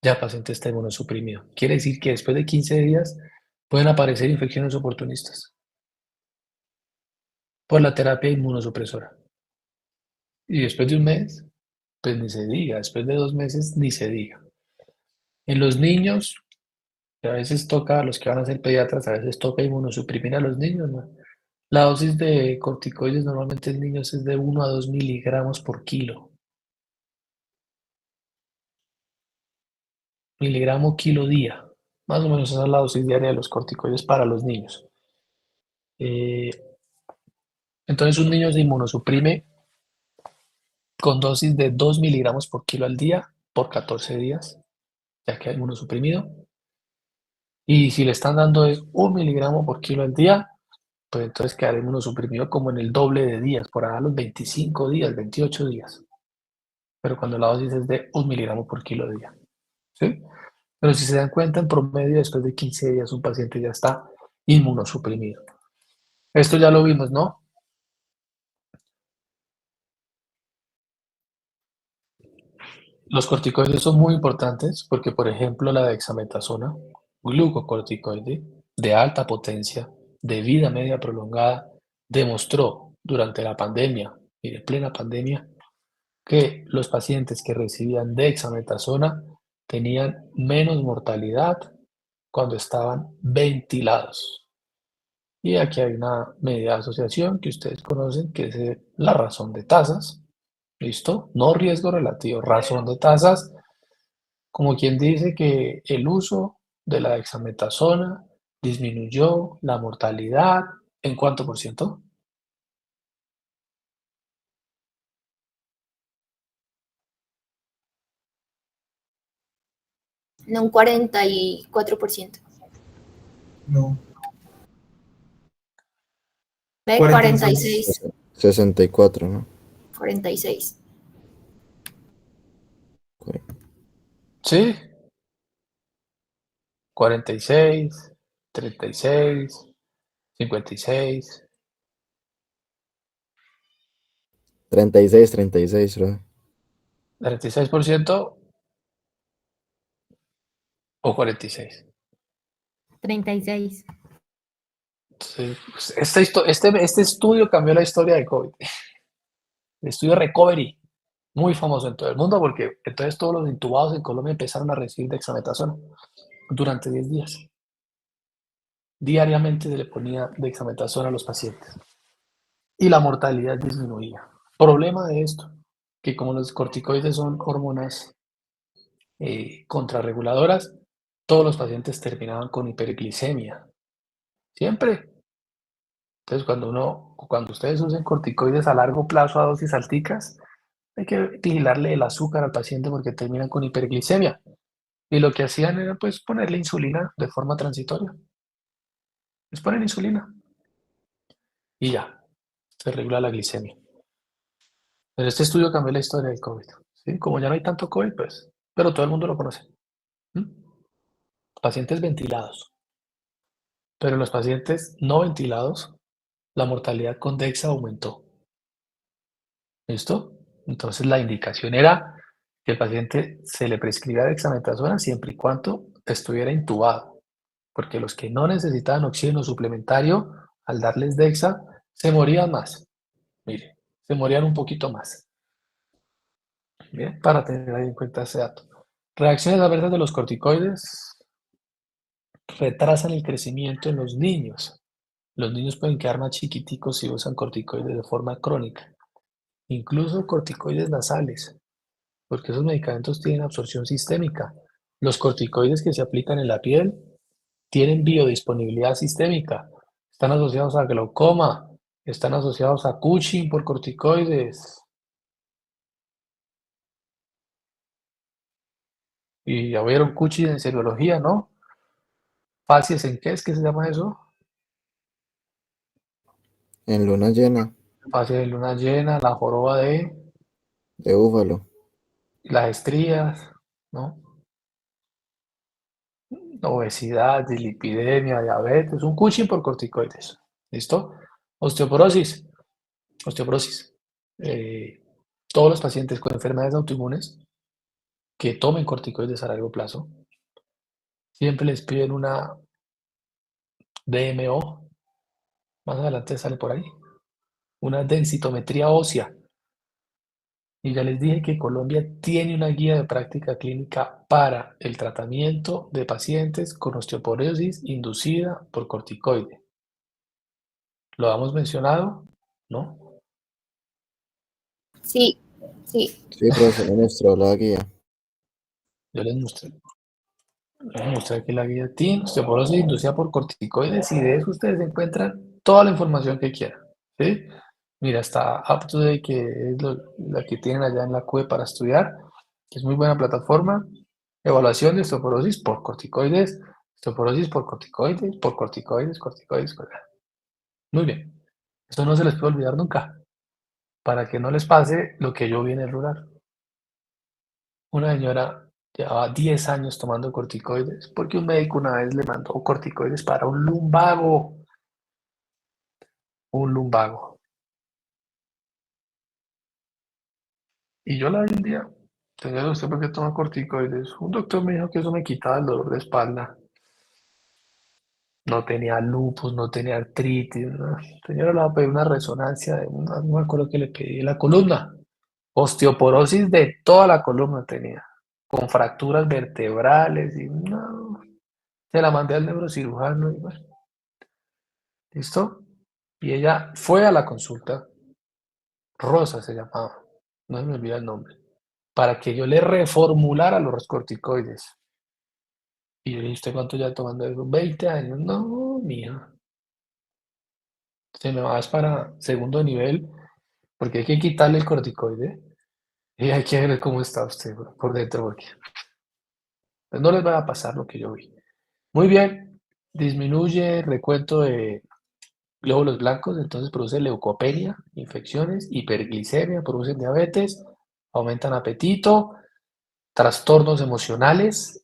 ya el paciente está inmunosuprimido. Quiere decir que después de 15 días pueden aparecer infecciones oportunistas por la terapia inmunosupresora. Y después de un mes, pues ni se diga. Después de 2 meses, ni se diga. En los niños, que a veces toca, a los que van a ser pediatras, a veces toca inmunosuprimir a los niños, ¿no? La dosis de corticoides normalmente en niños es de 1 a 2 miligramos por kilo. Miligramo kilo día. Más o menos esa es la dosis diaria de los corticoides para los niños. Entonces un niño se inmunosuprime con dosis de 2 miligramos por kilo al día por 14 días, ya que hay inmunosuprimido. Y si le están dando es 1 miligramo por kilo al día, pues entonces quedará inmunosuprimido como en el doble de días, por ahí a los 25 días, 28 días. Pero cuando la dosis es de 1 miligramo por kilo al día. ¿Sí? Pero si se dan cuenta, en promedio, después de 15 días, un paciente ya está inmunosuprimido. Esto ya lo vimos, ¿no? Los corticoides son muy importantes porque, por ejemplo, la dexametasona, glucocorticoide de alta potencia, de vida media prolongada, demostró durante la pandemia y de plena pandemia que los pacientes que recibían dexametasona tenían menos mortalidad cuando estaban ventilados. Y aquí hay una medida de asociación que ustedes conocen, que es la razón de tasas. ¿Listo? No riesgo relativo, razón de tasas, como quien dice que el uso de la dexametasona disminuyó la mortalidad, ¿en cuánto por ciento? En un 44%. No. Ve, 46. 46. 64, ¿no? 46. Ok. Sí, 46, 36, 56. 36, bro. 36% o 46. 36. Sí, pues este estudio cambió la historia de COVID. El estudio Recovery, muy famoso en todo el mundo porque entonces todos los intubados en Colombia empezaron a recibir dexametasona durante 10 días. Diariamente se le ponía dexametasona a los pacientes y la mortalidad disminuía. Problema de esto, que como los corticoides son hormonas contrarreguladoras, todos los pacientes terminaban con hiperglicemia. Siempre. Entonces, cuando ustedes usen corticoides a largo plazo a dosis alticas, hay que vigilarle el azúcar al paciente porque terminan con hiperglicemia. Y lo que hacían era pues ponerle insulina de forma transitoria. Les ponen insulina y ya, se regula la glicemia. Pero este estudio cambió la historia del COVID. ¿Sí? Como ya no hay tanto COVID, pues, pero todo el mundo lo conoce. ¿Mm? Pacientes ventilados. Pero en los pacientes no ventilados, la mortalidad con DEXA aumentó. ¿Listo? Entonces la indicación era que el paciente se le prescribía dexametasona siempre y cuando estuviera intubado, porque los que no necesitaban oxígeno suplementario, al darles dexa, se morían más. Mire, se morían un poquito más. Bien, para tener ahí en cuenta ese dato. Reacciones adversas de los corticoides retrasan el crecimiento en los niños. Los niños pueden quedar más chiquiticos si usan corticoides de forma crónica, incluso corticoides nasales, porque esos medicamentos tienen absorción sistémica. Los corticoides que se aplican en la piel tienen biodisponibilidad sistémica, están asociados a glaucoma, están asociados a Cushing por corticoides. Y ya vieron Cushing en seriología, ¿no? Facies en qué es que se llama eso. En luna llena, Facies de luna llena, la joroba de búfalo. las estrías, ¿no? Obesidad, dislipidemia, diabetes, un Cushing por corticoides. ¿Listo? Osteoporosis. Osteoporosis. Todos los pacientes con enfermedades autoinmunes que tomen corticoides a largo plazo, siempre les piden una DMO, más adelante sale por ahí, una densitometría ósea. Y ya les dije que Colombia tiene una guía de práctica clínica para el tratamiento de pacientes con osteoporosis inducida por corticoide. ¿Lo hemos mencionado? ¿No? Sí, sí. Sí, profesor, me mostró la guía. Yo les mostré aquí la guía TIN, osteoporosis inducida por corticoides, y de eso ustedes encuentran toda la información que quieran, ¿sí? Mira, está UpToDate, que es la que tienen allá en la CUE para estudiar, que es muy buena plataforma. Evaluación de osteoporosis por corticoides, osteoporosis por corticoides, corticoides. Muy bien. Esto no se les puede olvidar nunca, para que no les pase lo que yo vi en el rural. Una señora llevaba 10 años tomando corticoides porque un médico una vez le mandó corticoides para un lumbago. Un lumbago. Y yo la vi un día. Señora, ¿usted por qué toma corticoides? Un doctor me dijo que eso me quitaba el dolor de espalda. No tenía lupus, no tenía artritis. No. Señora, le va a pedir una resonancia no me acuerdo que le pedí, la columna. Osteoporosis de toda la columna tenía, con fracturas vertebrales y no. Se la mandé al neurocirujano y bueno, ¿listo? Y ella fue a la consulta, Rosa se llamaba, no se me olvida el nombre, para que yo le reformulara los corticoides. Y yo le dije, ¿usted cuánto ya tomando eso? 20 años. No, mija. Se me va para segundo nivel, porque hay que quitarle el corticoide y hay que ver cómo está usted por dentro, porque no les va a pasar lo que yo vi. Muy bien, disminuye el recuento de glóbulos blancos, entonces produce leucopenia, infecciones, hiperglicemia, producen diabetes, aumentan apetito, trastornos emocionales.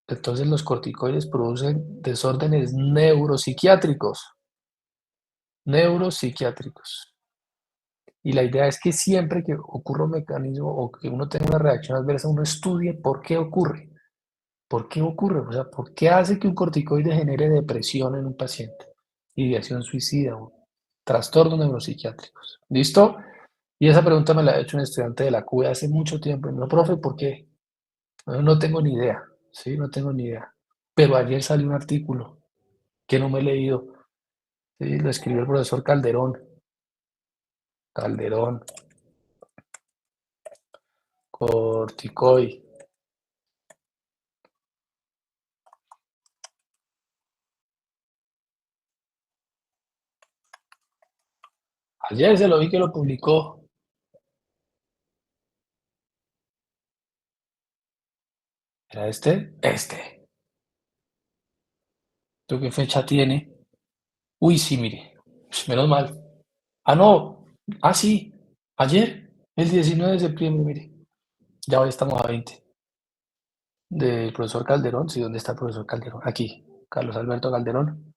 Entonces los corticoides producen desórdenes neuropsiquiátricos. Y la idea es que siempre que ocurra un mecanismo o que uno tenga una reacción adversa, uno estudie por qué ocurre. ¿Por qué ocurre? O sea, ¿por qué hace que un corticoide genere depresión en un paciente? Ideación suicida o trastornos neuropsiquiátricos. ¿Listo? Y esa pregunta me la ha hecho un estudiante de la CUE hace mucho tiempo. Y me dijo, profe, ¿por qué? No tengo ni idea. Sí, no tengo ni idea. Pero ayer salió un artículo que no me he leído. Sí, lo escribió el profesor Calderón. Corticoide. Ayer se lo vi que lo publicó. ¿Era este? Este. ¿Tú qué fecha tiene? Uy, sí, mire. Menos mal. Ah, no. Ah, sí. Ayer, el 19 de septiembre, mire. Ya hoy estamos a 20. Del profesor Calderón. Sí, ¿dónde está el profesor Calderón? Aquí. Carlos Alberto Calderón.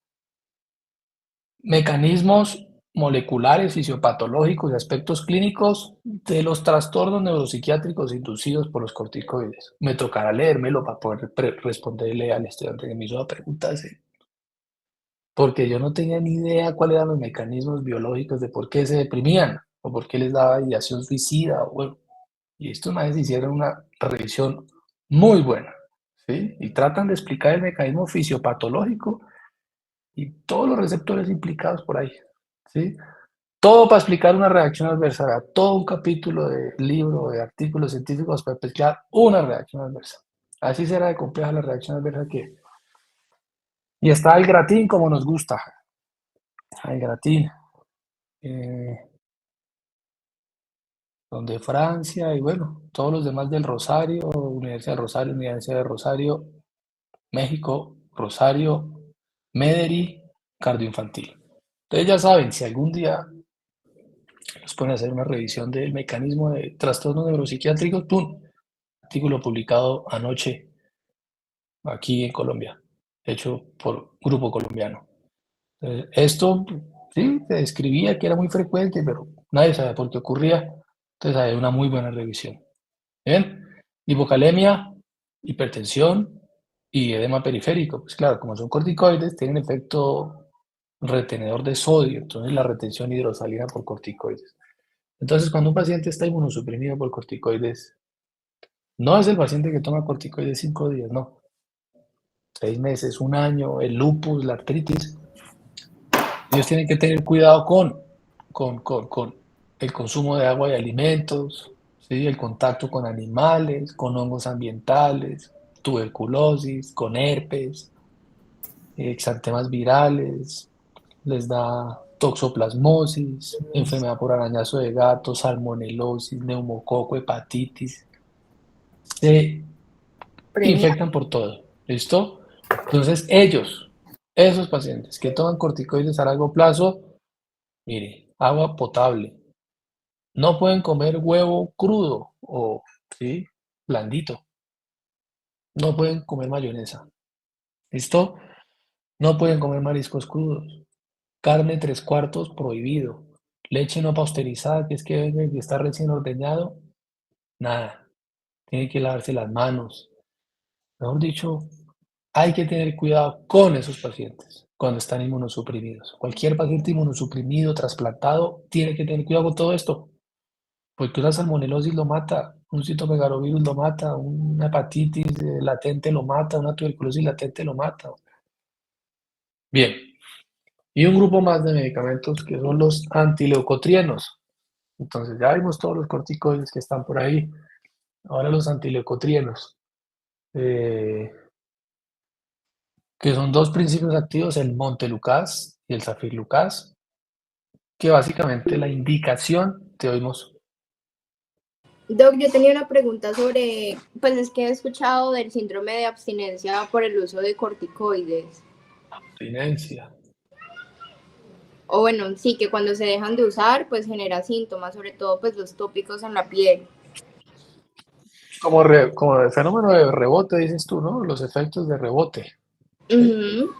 Mecanismos moleculares, fisiopatológicos y aspectos clínicos de los trastornos neuropsiquiátricos inducidos por los corticoides. Me tocará leérmelo para poder responderle al estudiante que me hizo la pregunta, ¿sí? Porque yo no tenía ni idea cuáles eran los mecanismos biológicos de por qué se deprimían o por qué les daba ideación suicida. Bueno, y estos manes hicieron una revisión muy buena, ¿sí? Y tratan de explicar el mecanismo fisiopatológico y todos los receptores implicados por ahí, ¿sí? Todo para explicar una reacción adversa, ¿verdad? Todo un capítulo de libro, de artículos científicos para explicar una reacción adversa. Así será de compleja la reacción adversa que... Y está el gratín como nos gusta. El gratín. Donde Francia y bueno, todos los demás del Rosario, Universidad de Rosario, México, Rosario, Mederi, cardioinfantil. Entonces ya saben, si algún día nos pueden hacer una revisión del mecanismo de trastornos neuropsiquiátricos, ¡pum! Artículo publicado anoche aquí en Colombia, hecho por grupo colombiano. Esto, sí, se describía que era muy frecuente, pero nadie sabe por qué ocurría. Entonces hay una muy buena revisión. ¿Bien? Hipocalemia, hipertensión y edema periférico. Pues claro, como son corticoides, tienen efecto retenedor de sodio, entonces la retención hidrosalina por corticoides. Entonces, cuando un paciente está inmunosuprimido por corticoides, no es el paciente que toma corticoides 5 días, no. 6 meses, un año, el lupus, la artritis. Ellos tienen que tener cuidado con el consumo de agua y alimentos, ¿sí? El contacto con animales, con hongos ambientales, tuberculosis, con herpes, exantemas virales, les da toxoplasmosis, enfermedad por arañazo de gato, salmonelosis, neumococo, hepatitis. Se infectan por todo, ¿listo? Entonces esos pacientes que toman corticoides a largo plazo, mire, agua potable. No pueden comer huevo crudo o, ¿sí? Blandito. No pueden comer mayonesa. ¿Listo? No pueden comer mariscos crudos. Carne 3/4 prohibido. Leche no pasteurizada, que es que está recién ordeñado. Nada. Tienen que lavarse las manos. Mejor dicho, hay que tener cuidado con esos pacientes cuando están inmunosuprimidos. Cualquier paciente inmunosuprimido, trasplantado, tiene que tener cuidado con todo esto. Porque una salmonelosis lo mata, un citomegalovirus lo mata, una hepatitis latente lo mata, una tuberculosis latente lo mata. Bien, y un grupo más de medicamentos que son los antileucotrienos. Entonces ya vimos todos los corticoides que están por ahí. Ahora los antileucotrienos, que son dos principios activos, el montelukast y el zafirlukast, que básicamente la indicación, te oímos. Doc, yo tenía una pregunta sobre, pues es que he escuchado del síndrome de abstinencia por el uso de corticoides. Abstinencia. O bueno, sí, que cuando se dejan de usar, pues genera síntomas, sobre todo pues los tópicos en la piel. Como el fenómeno de rebote, dices tú, ¿no? Los efectos de rebote. Ujú.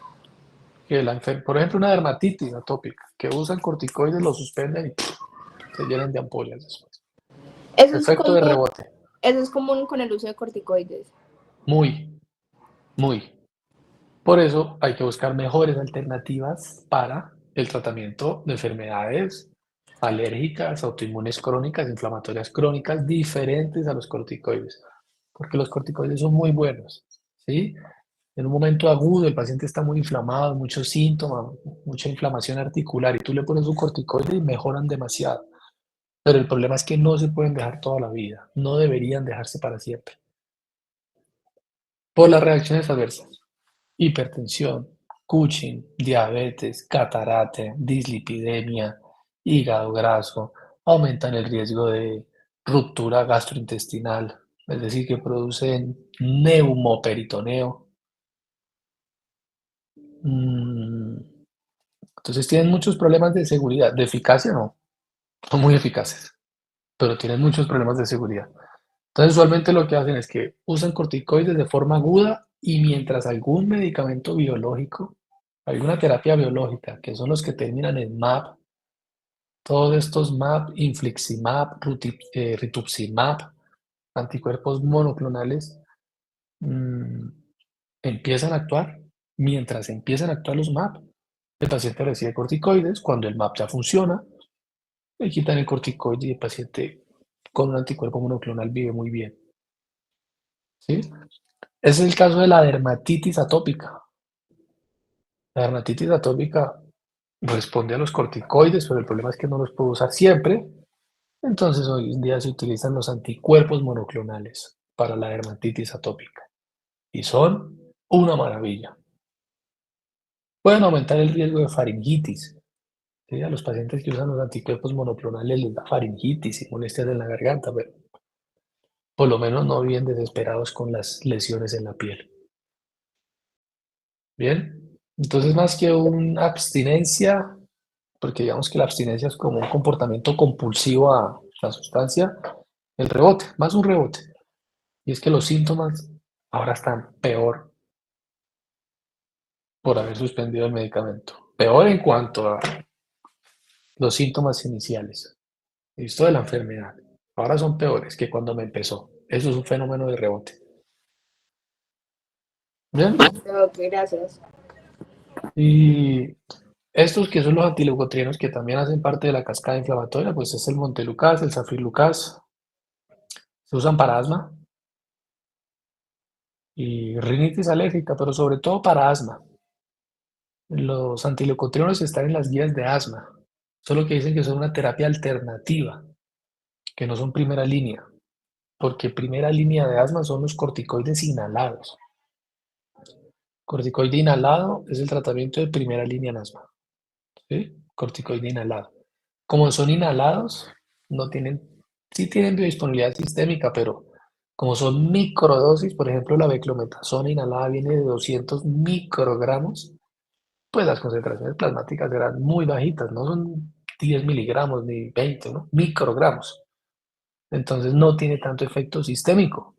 Que por ejemplo, una dermatitis atópica, que usan corticoides, lo suspenden y se llenan de ampollas después. Efecto de rebote. Eso es común con el uso de corticoides. Muy, muy. Por eso hay que buscar mejores alternativas para el tratamiento de enfermedades alérgicas, autoinmunes crónicas, inflamatorias crónicas, diferentes a los corticoides. Porque los corticoides son muy buenos, ¿sí? En un momento agudo, el paciente está muy inflamado, muchos síntomas, mucha inflamación articular, y tú le pones un corticoide y mejoran demasiado. Pero el problema es que no se pueden dejar toda la vida, no deberían dejarse para siempre. Por las reacciones adversas, hipertensión, Cushing, diabetes, catarata, dislipidemia, hígado graso, aumentan el riesgo de ruptura gastrointestinal, es decir, que producen neumoperitoneo. Entonces tienen muchos problemas de seguridad, de eficacia no, son muy eficaces, pero tienen muchos problemas de seguridad. Entonces usualmente lo que hacen es que usan corticoides de forma aguda y mientras algún medicamento biológico, alguna terapia biológica, que son los que terminan en MAP, todos estos MAP, infliximab, rituximab, anticuerpos monoclonales, empiezan a actuar. Mientras empiezan a actuar los MAP, el paciente recibe corticoides. Cuando el MAP ya funciona, le quitan el corticoide y el paciente con un anticuerpo monoclonal vive muy bien. ¿sí? Es el caso de la dermatitis atópica. La dermatitis atópica responde a los corticoides, pero el problema es que no los puedo usar siempre. Entonces hoy en día se utilizan los anticuerpos monoclonales para la dermatitis atópica y son una maravilla. Pueden aumentar el riesgo de faringitis. ¿Sí? A los pacientes que usan los anticuerpos monoclonales les da faringitis y molestias en la garganta, pero por lo menos no viven desesperados con las lesiones en la piel. Bien, entonces más que una abstinencia, porque digamos que la abstinencia es como un comportamiento compulsivo a la sustancia, el rebote, más un rebote. Y es que los síntomas ahora están peor por haber suspendido el medicamento. Peor en cuanto a los síntomas iniciales. Esto de la enfermedad. Ahora son peores que cuando me empezó. Eso es un fenómeno de rebote. ¿Bien? Ok, gracias. Y estos que son los antileucotrienos que también hacen parte de la cascada inflamatoria, pues es el montelukast, el safirlukast. Se usan para asma y rinitis alérgica, pero sobre todo para asma. Los antileucotrienos están en las guías de asma, solo que dicen que son una terapia alternativa, que no son primera línea, porque primera línea de asma son los corticoides inhalados. Corticoide inhalado es el tratamiento de primera línea en asma, ¿sí? Corticoide inhalado. Como son inhalados, no tienen, sí tienen biodisponibilidad sistémica, pero como son microdosis, por ejemplo, la beclometasona inhalada viene de 200 microgramos, pues las concentraciones plasmáticas eran muy bajitas, no son 10 miligramos ni 20, ¿no? Microgramos. Entonces no tiene tanto efecto sistémico.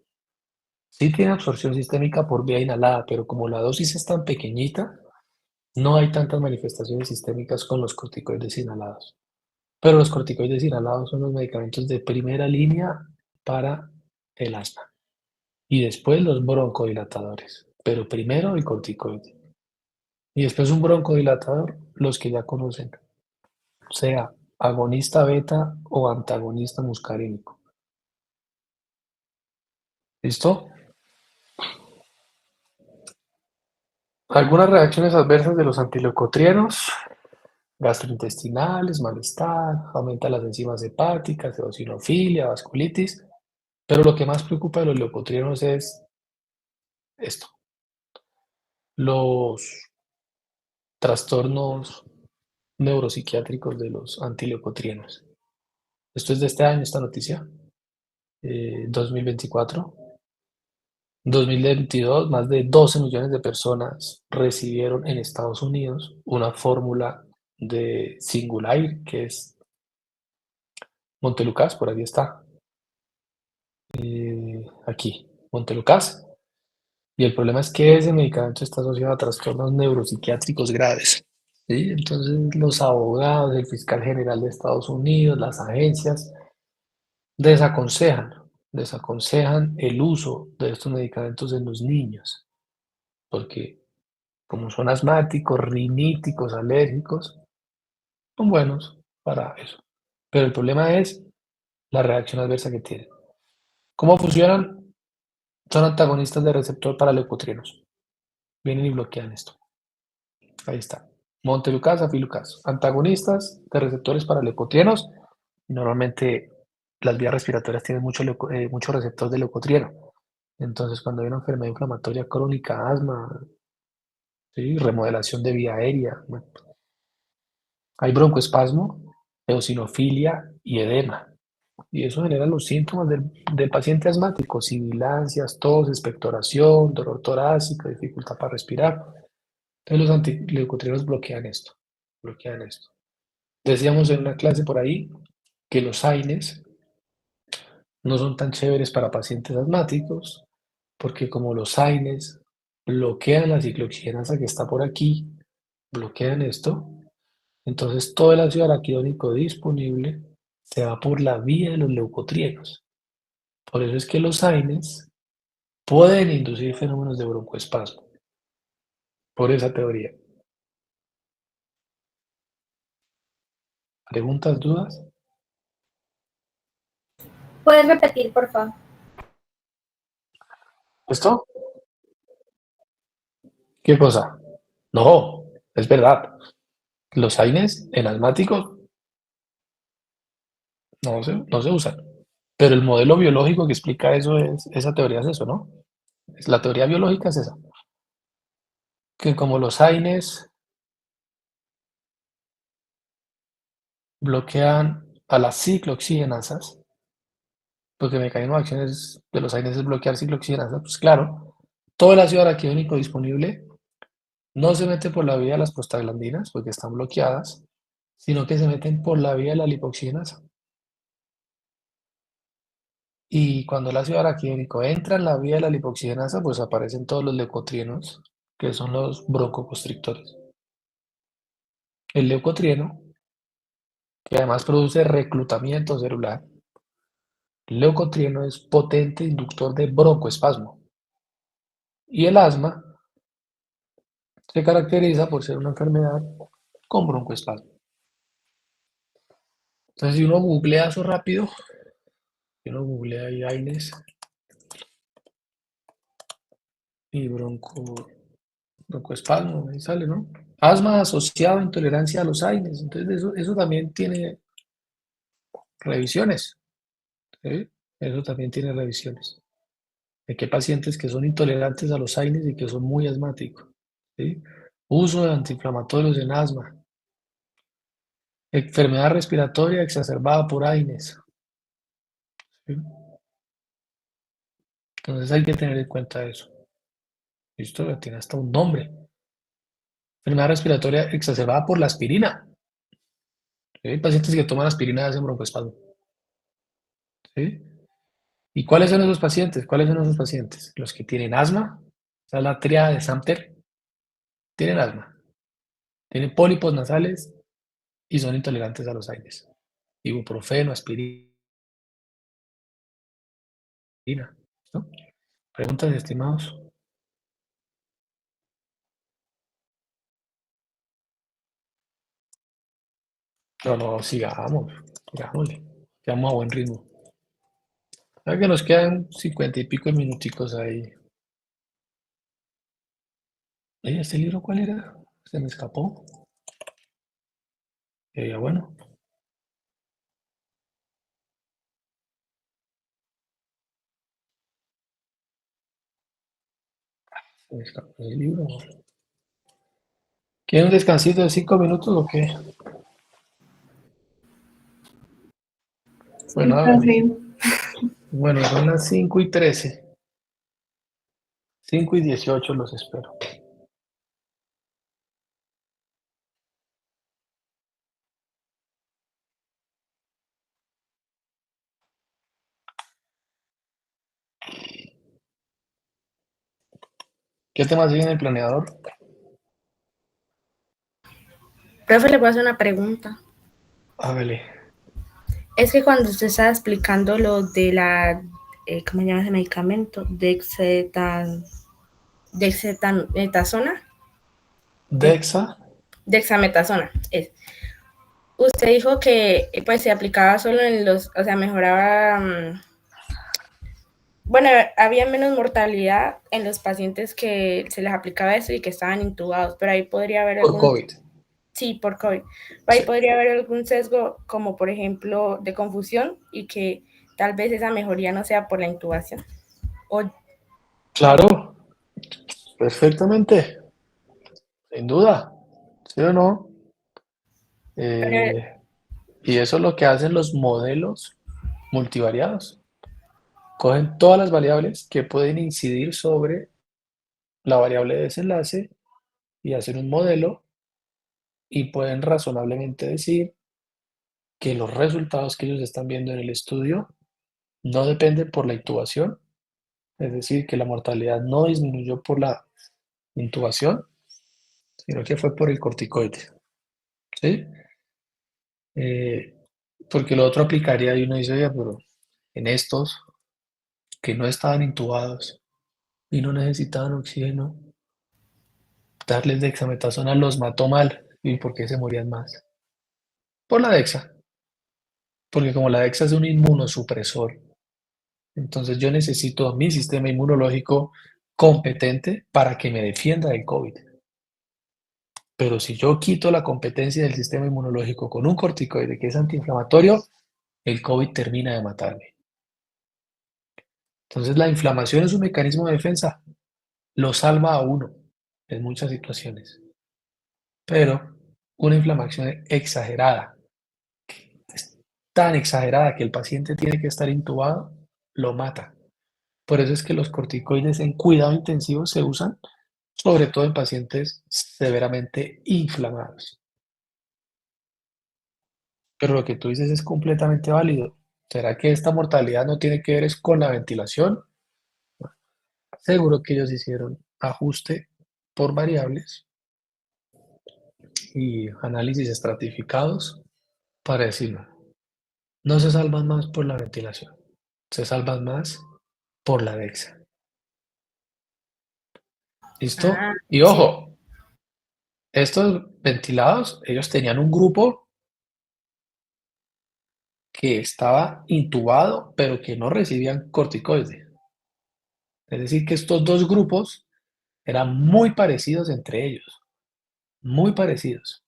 Sí tiene absorción sistémica por vía inhalada, pero como la dosis es tan pequeñita, no hay tantas manifestaciones sistémicas con los corticoides inhalados. Pero los corticoides inhalados son los medicamentos de primera línea para el asma. Y después los broncodilatadores. Pero primero el corticoide. Y después un broncodilatador, los que ya conocen, sea agonista beta o antagonista muscarínico. ¿Listo? Algunas reacciones adversas de los antileucotrienos: gastrointestinales, malestar, aumenta las enzimas hepáticas, eosinofilia, vasculitis. Pero lo que más preocupa de los leucotrienos es esto: los trastornos neuropsiquiátricos de los antileucotrienos. Esto es de este año, esta noticia, 2024. 2022, más de 12 millones de personas recibieron en Estados Unidos una fórmula de Singulair, que es Montelukast, por aquí está. Aquí, Montelukast. Y el problema es que ese medicamento está asociado a trastornos neuropsiquiátricos graves. ¿Sí? Entonces los abogados, el fiscal general de Estados Unidos, las agencias desaconsejan el uso de estos medicamentos en los niños, porque como son asmáticos, riníticos, alérgicos, son buenos para eso. Pero el problema es la reacción adversa que tienen. ¿Cómo funcionan? Son antagonistas de receptor para leucotrienos. Vienen y bloquean esto. Ahí está. Montelukast, safirlukast, antagonistas de receptores para leucotrienos. Normalmente las vías respiratorias tienen mucho receptor de leucotrieno. Entonces, cuando hay una enfermedad inflamatoria crónica, asma, ¿sí? Remodelación de vía aérea, bueno, hay broncoespasmo, eosinofilia y edema. Y eso genera los síntomas del paciente asmático: sibilancias, tos, expectoración, dolor torácico, dificultad para respirar. Entonces los antileucotrienos bloquean esto, bloquean esto. Decíamos en una clase por ahí que los AINES no son tan chéveres para pacientes asmáticos, porque como los AINES bloquean la ciclooxigenasa que está por aquí, bloquean esto, entonces todo el ácido araquidónico disponible se va por la vía de los leucotrienos. Por eso es que los AINES pueden inducir fenómenos de broncoespasmo, por esa teoría. ¿Preguntas, dudas? ¿Puedes repetir, por favor? ¿Esto? ¿Qué cosa? No, es verdad. Los AINES en asmáticos no se usan. Pero el modelo biológico que explica eso esa teoría es eso, ¿no? La teoría biológica es esa. Que como los AINES bloquean a las ciclooxigenasas, porque el mecanismo de acciones de los AINES es bloquear ciclooxigenasas, pues claro, todo el ácido araquidónico disponible no se mete por la vía de las prostaglandinas, porque están bloqueadas, sino que se meten por la vía de la lipoxigenasa. Y cuando el ácido araquidónico entra en la vía de la lipoxigenasa, pues aparecen todos los leucotrienos, que son los broncoconstrictores. El leucotrieno, que además produce reclutamiento celular, el leucotrieno es potente inductor de broncoespasmo. Y el asma se caracteriza por ser una enfermedad con broncoespasmo. Entonces, si uno googlea eso rápido, si uno googlea ahí AINES y broncoespasmo, ahí sale, ¿no? Asma asociado a intolerancia a los AINES. Entonces, eso también tiene revisiones, ¿sí? Eso también tiene revisiones. De qué pacientes que son intolerantes a los AINES y que son muy asmáticos, ¿sí? Uso de antiinflamatorios en asma. Enfermedad respiratoria exacerbada por AINES, ¿sí? Entonces hay que tener en cuenta eso. Esto tiene hasta un nombre. Enfermedad respiratoria exacerbada por la aspirina. ¿Sí? Hay pacientes que toman aspirina y hacen broncoespasmo. ¿Sí? ¿Y cuáles son esos pacientes? ¿Cuáles son esos pacientes? Los que tienen asma, esa es la tríada de Samter, tienen asma, tienen pólipos nasales y son intolerantes a los AINES. Ibuprofeno, aspirina. ¿No? Preguntas, estimados. No, sigámosle. Quedamos a buen ritmo. Ya que nos quedan 50 y pico de minuticos ahí. ¿Este libro cuál era? Se me escapó. Bueno. Se me escapó el libro. ¿Quieren un descansito de 5 minutos o qué? Bueno, hágale. Bueno, son las 5:13. 5:18 los espero. ¿Qué temas siguen en el planeador? Profe, le voy a hacer una pregunta. Hágale. Es que cuando usted estaba explicando lo de la, ¿cómo se llama ese medicamento? Dexametasona. Dexa. Dexametasona. Usted dijo que pues se aplicaba solo en los, o sea, mejoraba, bueno, había menos mortalidad en los pacientes que se les aplicaba eso y que estaban intubados, pero ahí podría haber Por COVID. Sí, por COVID. Ahí podría haber algún sesgo, como por ejemplo de confusión y que tal vez esa mejoría no sea por la intubación. Claro, perfectamente, sin duda, ¿sí o no? Y eso es lo que hacen los modelos multivariados. Cogen todas las variables que pueden incidir sobre la variable de desenlace y hacen un modelo y pueden razonablemente decir que los resultados que ellos están viendo en el estudio no dependen por la intubación, es decir, que la mortalidad no disminuyó por la intubación, sino que fue por el corticoide, ¿sí? Porque lo otro aplicaría y uno dice, oye, pero en estos que no estaban intubados y no necesitaban oxígeno, darles dexametasona los mató mal. ¿Y por qué se morían más? Por la dexa. Porque como la dexa es un inmunosupresor, Entonces yo necesito mi sistema inmunológico competente para que me defienda del COVID. Pero si yo quito la competencia del sistema inmunológico con un corticoide que es antiinflamatorio, el COVID termina de matarme. Entonces la inflamación es un mecanismo de defensa, lo salva a uno en muchas situaciones. Pero una inflamación exagerada, es tan exagerada que el paciente tiene que estar intubado, lo mata. Por eso es que los corticoides en cuidado intensivo se usan sobre todo en pacientes severamente inflamados. Pero lo que tú dices es completamente válido. ¿Será que esta mortalidad no tiene que ver es con la ventilación? Seguro que ellos hicieron ajuste por variables y análisis estratificados para decir, no se salvan más por la ventilación, se salvan más por la DEXA. ¿Listo? Ah, Y sí. ojo, estos ventilados, ellos tenían un grupo que estaba intubado, pero que no recibían corticoides. Es decir, que estos dos grupos eran muy parecidos entre ellos, muy parecidos.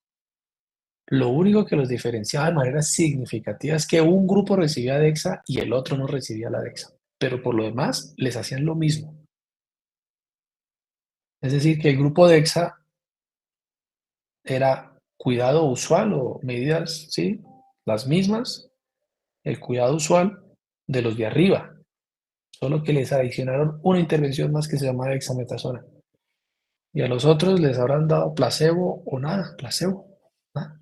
Lo único que los diferenciaba de manera significativa es que un grupo recibía DEXA y el otro no recibía la DEXA, pero por lo demás les hacían lo mismo. Es decir, que el grupo DEXA era cuidado usual o medidas, ¿sí? Las mismas, el cuidado usual de los de arriba, solo que les adicionaron una intervención más que se llama dexametasona. Y a los otros les habrán dado placebo o nada, placebo. ¿Nada?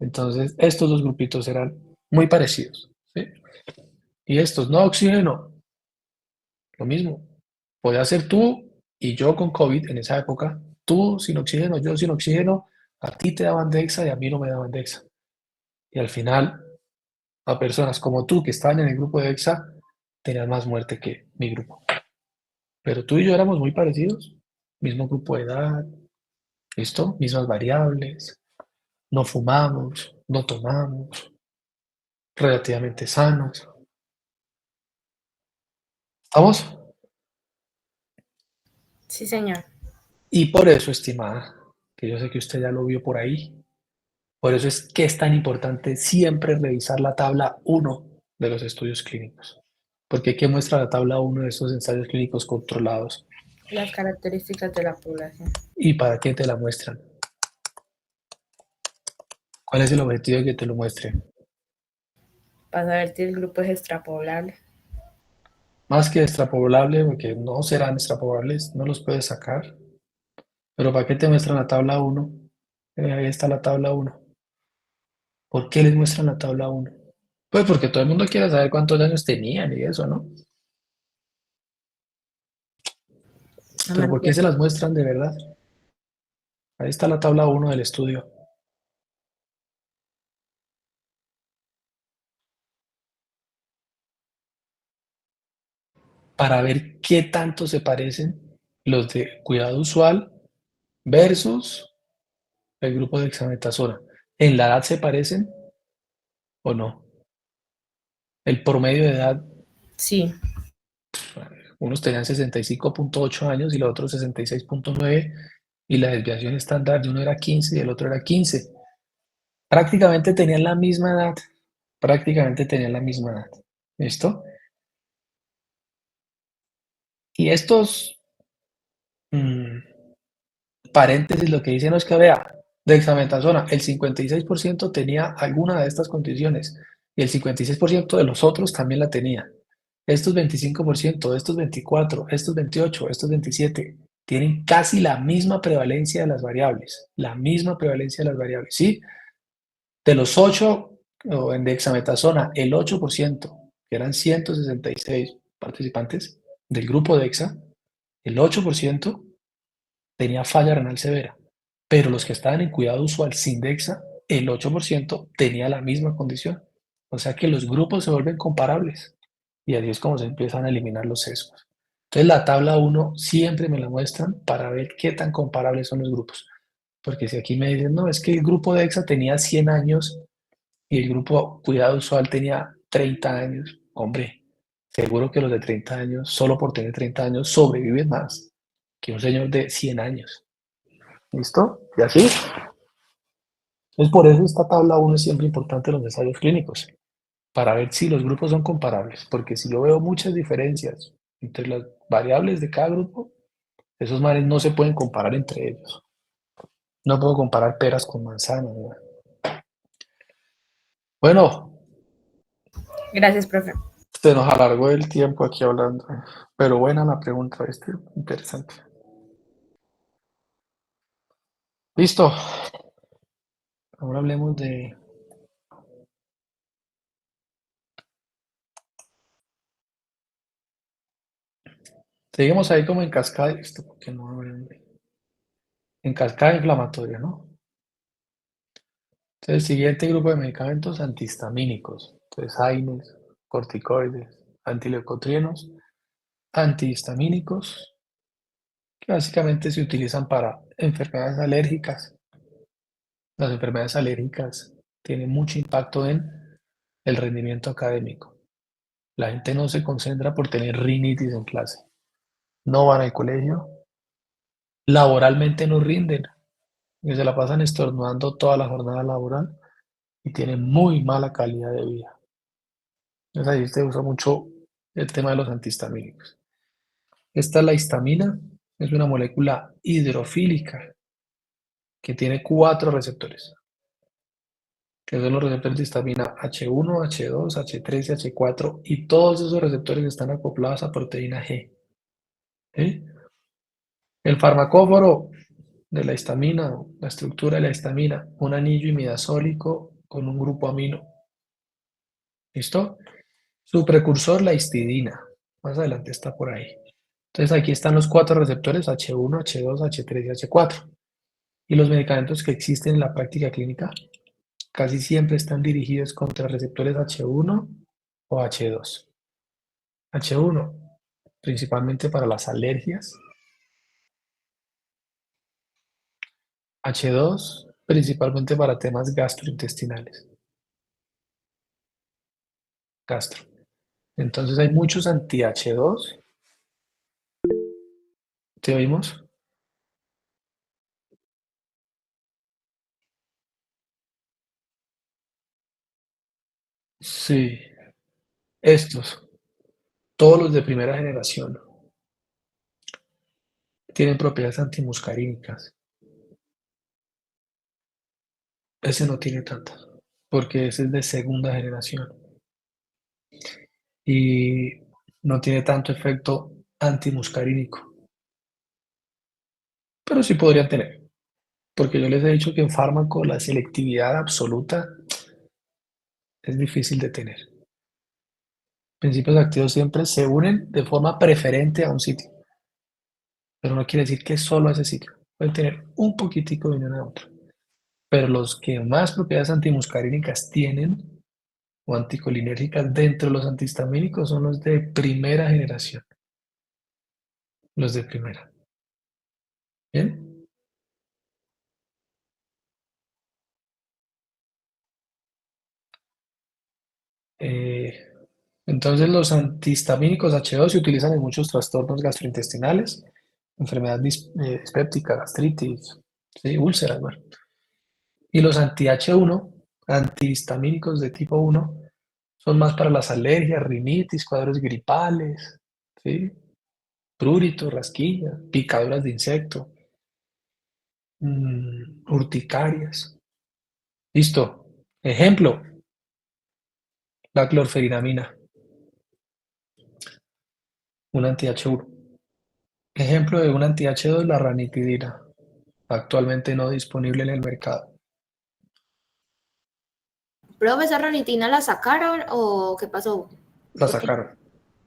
Entonces, estos dos grupitos eran muy parecidos, ¿sí? Y estos, no oxígeno, lo mismo. Podía ser tú y yo con COVID en esa época, tú sin oxígeno, yo sin oxígeno, a ti te daban Dexa y a mí no me daban Dexa. Y al final, a personas como tú que estaban en el grupo de Dexa, tenían más muerte que mi grupo. Pero tú y yo éramos muy parecidos, mismo grupo de edad, ¿listo? Mismas variables, no fumamos, no tomamos, relativamente sanos. ¿Estamos? Sí, señor. Y por eso, estimada, que yo sé que usted ya lo vio por ahí, por eso es que es tan importante siempre revisar la tabla 1 de los estudios clínicos. Porque ¿qué muestra la tabla 1 de estos ensayos clínicos controlados? Las características de la población. ¿Y para qué te la muestran? ¿Cuál es el objetivo de que te lo muestre? Para saber si el grupo es extrapoblable. Más que extrapolable, porque no serán extrapolables, no los puedes sacar. Pero ¿para qué te muestran la tabla 1? Ahí está la tabla 1. ¿Por qué les muestran la tabla 1? Pues porque todo el mundo quiere saber cuántos años tenían y eso, ¿no? No me Pero ¿por qué se entiendo. las muestran de verdad? Ahí está la tabla 1 del estudio. Para ver qué tanto se parecen los de cuidado usual versus el grupo de dexametasona. ¿En la edad se parecen o no? El promedio de edad, Sí, unos tenían 65.8 años y los otros 66.9 y la desviación estándar de uno era 15 y el otro era 15. Prácticamente tenían la misma edad. Prácticamente tenían la misma edad. ¿Listo? Y estos paréntesis lo que dicen es que vea, dexametasona, el 56% tenía alguna de estas condiciones y el 56% de los otros también la tenía. Estos 25%, estos 24%, estos 28%, estos 27% tienen casi la misma prevalencia de las variables, la misma prevalencia de las variables, ¿sí? De los 8 en dexametasona, el 8%, que eran 166 participantes del grupo DEXA, el 8% tenía falla renal severa, pero los que estaban en cuidado usual sin DEXA, el 8% tenía la misma condición. O sea que los grupos se vuelven comparables y así es como se empiezan a eliminar los sesgos. Entonces la tabla 1 siempre me la muestran para ver qué tan comparables son los grupos. Porque si aquí me dicen, no, es que el grupo DEXA tenía 100 años y el grupo cuidado usual tenía 30 años, hombre, seguro que los de 30 años, solo por tener 30 años, sobreviven más que un señor de 100 años. ¿Listo? ¿Y así? Entonces, por eso esta tabla 1 es siempre importante en los ensayos clínicos, para ver si los grupos son comparables, porque si yo veo muchas diferencias entre las variables de cada grupo, esos manes no se pueden comparar entre ellos. No puedo comparar peras con manzanas, ¿no? Bueno, Gracias, profe. se nos alargó el tiempo aquí hablando, pero buena la pregunta, interesante. Listo. Ahora hablemos de... Seguimos ahí como en cascada, esto porque no abre. En cascada inflamatoria, ¿no? Entonces, el siguiente grupo de medicamentos antihistamínicos. Entonces, AINES, corticoides, antileucotrienos, antihistamínicos, que básicamente se utilizan para enfermedades alérgicas. Las enfermedades alérgicas tienen mucho impacto en el rendimiento académico. La gente no se concentra por tener rinitis en clase. No van al colegio, laboralmente no rinden, y se la pasan estornudando toda la jornada laboral y tienen muy mala calidad de vida. Entonces ahí se usa mucho el tema de los antihistamínicos. Esta es la histamina, es una molécula hidrofílica que tiene 4 receptores, que son los receptores de histamina H1, H2, H3 y H4, y todos esos receptores están acoplados a proteína G. ¿Sí? El farmacóforo de la histamina, la estructura de la histamina, un anillo imidazólico con un grupo amino. ¿Listo? Su precursor, la histidina. Más adelante está por ahí. Entonces aquí están los 4 receptores H1, H2, H3 y H4. Y los medicamentos que existen en la práctica clínica casi siempre están dirigidos contra receptores H1 o H2. H1, principalmente para las alergias. H2, principalmente para temas gastrointestinales. Gastro. Entonces hay muchos anti-H2. ¿Te oímos? Sí, estos, todos los de primera generación, tienen propiedades antimuscarínicas. Ese no tiene tantas, porque ese es de segunda generación y no tiene tanto efecto antimuscarínico, pero sí podrían tener, porque yo les he dicho que en fármaco la selectividad absoluta es difícil de tener. Principios activos siempre se unen de forma preferente a un sitio, pero no quiere decir que solo a ese sitio. Pueden tener un poquitico de unión a otro. Pero los que más propiedades antimuscarínicas tienen o anticolinérgicas dentro de los antihistamínicos son los de primera generación. Los de primera. ¿Bien? Entonces los antihistamínicos H2 se utilizan en muchos trastornos gastrointestinales, enfermedad dispéptica, gastritis, ¿sí? Úlceras, bueno. Y los anti-H1, antihistamínicos de tipo 1, son más para las alergias, rinitis, cuadros gripales, ¿sí? Prurito, rasquilla, picaduras de insecto, urticarias. Listo. Ejemplo, la clorferinamina, un anti-H1. Ejemplo de un anti-H2, la ranitidina, actualmente no disponible en el mercado. ¿Profe, esa ranitina la sacaron o qué pasó? La ¿Por qué? sacaron,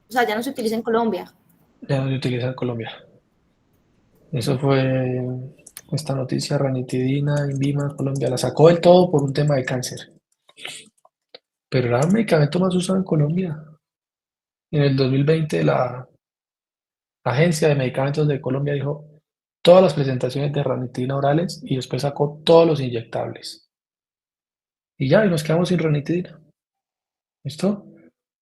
O sea, ya no se utiliza en Colombia. ya no se utiliza en Colombia. Eso fue esta noticia, ranitidina, Invima, Colombia, la sacó del todo por un tema de cáncer. Pero era el medicamento más usado en Colombia. En el 2020 la Agencia de Medicamentos de Colombia dijo todas las presentaciones de ranitidina orales y después sacó todos los inyectables. Y ya, y nos quedamos sin ranitidina. ¿Listo?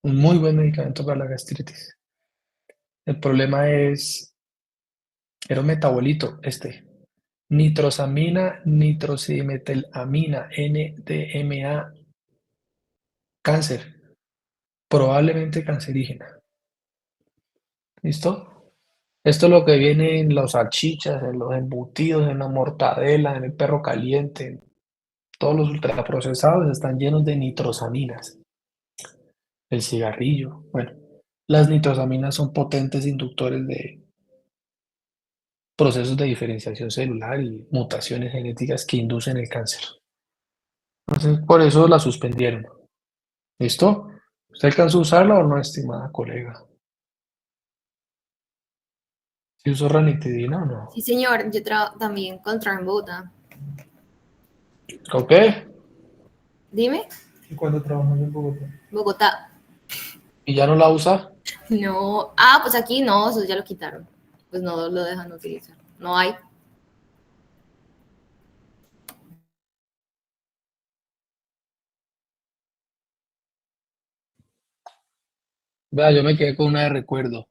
Un muy buen medicamento para la gastritis. El problema era un metabolito, nitrosamina, nitrosilmetilamina, NDMA, cáncer, probablemente cancerígena. ¿Listo? Esto es lo que viene en las salchichas, en los embutidos, en la mortadela, en el perro caliente. Todos los ultraprocesados están llenos de nitrosaminas. El cigarrillo, bueno, las nitrosaminas son potentes inductores de procesos de diferenciación celular y mutaciones genéticas que inducen el cáncer. Entonces, por eso la suspendieron. ¿Listo? ¿Usted alcanzó a usarla o no, estimada colega? ¿Sí usó ranitidina o no? Sí, señor, yo también contra en Bogotá. ¿Ok? Dime, ¿Y cuándo trabajamos en Bogotá? Bogotá. ¿Y ya no la usa? No, pues aquí no, eso ya lo quitaron. Pues no lo dejan utilizar. No hay. Vea, yo me quedé con una de recuerdo.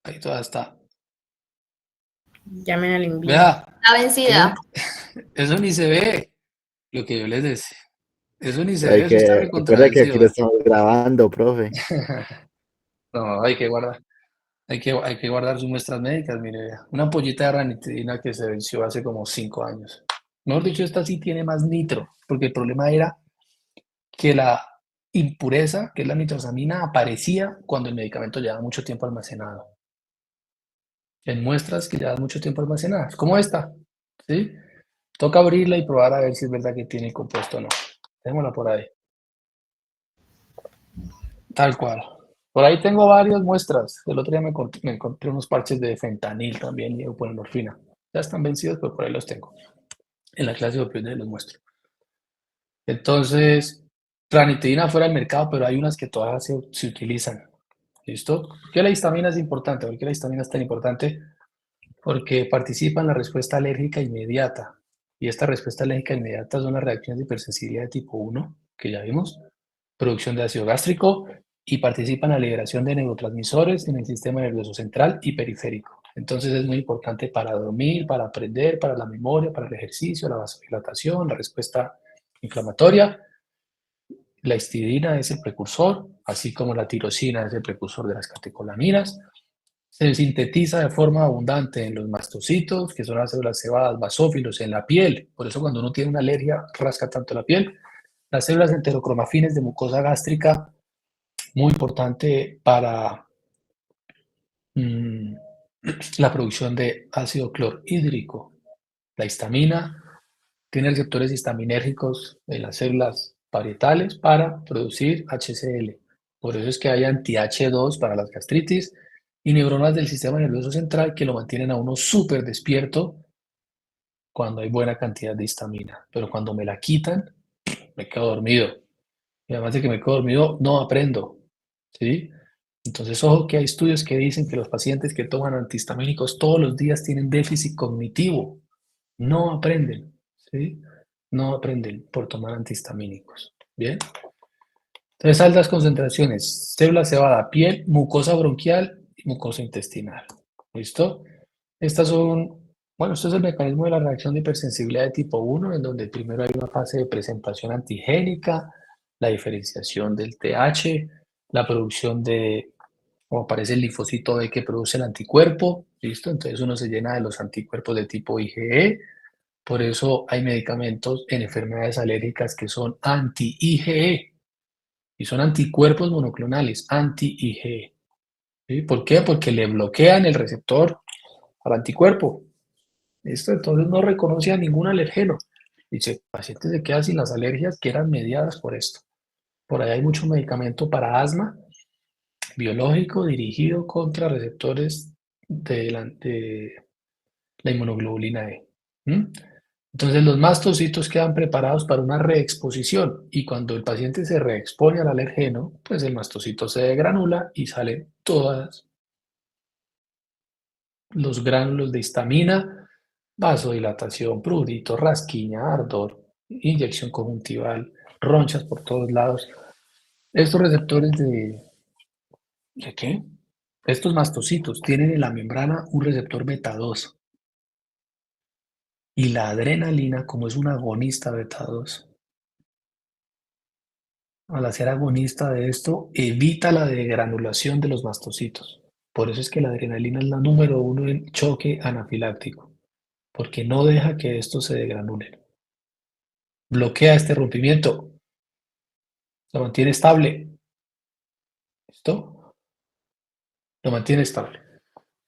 Ahí toda está. Llamen al envío. Vea, Está vencida. eso ni se ve. Lo que yo les decía. Eso ni se Hay ve, eso está que, recuerda que aquí lo recontravencido. estamos grabando, profe. No, hay que guardar. Hay que guardar sus muestras médicas, mire, vea. Una ampollita de ranitidina que se venció hace como 5 años. Mejor dicho, esta sí tiene más nitro, porque el problema era que la impureza, que es la nitrosamina, aparecía cuando el medicamento llevaba mucho tiempo almacenado. En muestras que llevan mucho tiempo almacenadas, como esta, ¿sí? Toca abrirla y probar a ver si es verdad que tiene el compuesto o no. Dejémosla por ahí. Tal cual. Por ahí tengo varias muestras. El otro día me encontré unos parches de fentanil también y buprenorfina. Ya están vencidos, pero por ahí los tengo. En la clase de opioides los muestro. Entonces, ranitidina fuera del mercado, pero hay unas que todavía se utilizan. ¿Listo? ¿Por qué la histamina es importante? ¿Por qué la histamina es tan importante? Porque participa en la respuesta alérgica inmediata. Y esta respuesta alérgica inmediata son las reacciones de hipersensibilidad de tipo 1, que ya vimos, producción de ácido gástrico, y participa en la liberación de neurotransmisores en el sistema nervioso central y periférico. Entonces es muy importante para dormir, para aprender, para la memoria, para el ejercicio, la vasodilatación, la respuesta inflamatoria. La histidina es el precursor, así como la tirosina es el precursor de las catecolaminas. Se sintetiza de forma abundante en los mastocitos, que son las células cebadas, basófilos, en la piel. Por eso cuando uno tiene una alergia, rasca tanto la piel. Las células enterocromafines de mucosa gástrica, muy importante para la producción de ácido clorhídrico. La histamina tiene receptores histaminérgicos en las células parietales para producir HCl. Por eso es que hay anti-H2 para las gastritis y neuronas del sistema nervioso central que lo mantienen a uno súper despierto cuando hay buena cantidad de histamina. Pero cuando me la quitan, me quedo dormido. Y además de que me quedo dormido, no aprendo. ¿Sí? Entonces, ojo que hay estudios que dicen que los pacientes que toman antihistamínicos todos los días tienen déficit cognitivo. No aprenden. ¿Sí? No aprenden por tomar antihistamínicos. ¿Bien? Entonces, altas concentraciones, célula cebada, piel, mucosa bronquial y mucosa intestinal. ¿Listo? Estas son, bueno, esto es el mecanismo de la reacción de hipersensibilidad de tipo 1, en donde primero hay una fase de presentación antigénica, la diferenciación del TH, la producción de, como aparece el linfocito B que produce el anticuerpo, ¿listo? Entonces uno se llena de los anticuerpos de tipo IgE, por eso hay medicamentos en enfermedades alérgicas que son anti-IgE, y son anticuerpos monoclonales, anti-IgE. ¿Sí? ¿Por qué? Porque le bloquean el receptor al anticuerpo. ¿Listo? Entonces no reconoce a ningún alergeno. Dice, el paciente se queda sin las alergias que eran mediadas por esto. Por ahí hay mucho medicamento para asma biológico dirigido contra receptores de la inmunoglobulina E. ¿Mm? Entonces los mastocitos quedan preparados para una reexposición y cuando el paciente se reexpone al alergeno, pues el mastocito se degranula y salen todos los gránulos de histamina, vasodilatación, prurito, rasquiña, ardor, inyección conjuntival, ronchas por todos lados. Estos receptores ¿de qué? Estos mastocitos tienen en la membrana un receptor beta 2 y la adrenalina, como es un agonista beta 2, al hacer agonista de esto, evita la degranulación de los mastocitos. Por eso es que la adrenalina es la número uno en choque anafiláctico, porque no deja que estos se degranulen. Bloquea este rompimiento, lo mantiene estable. ¿Listo? Lo mantiene estable.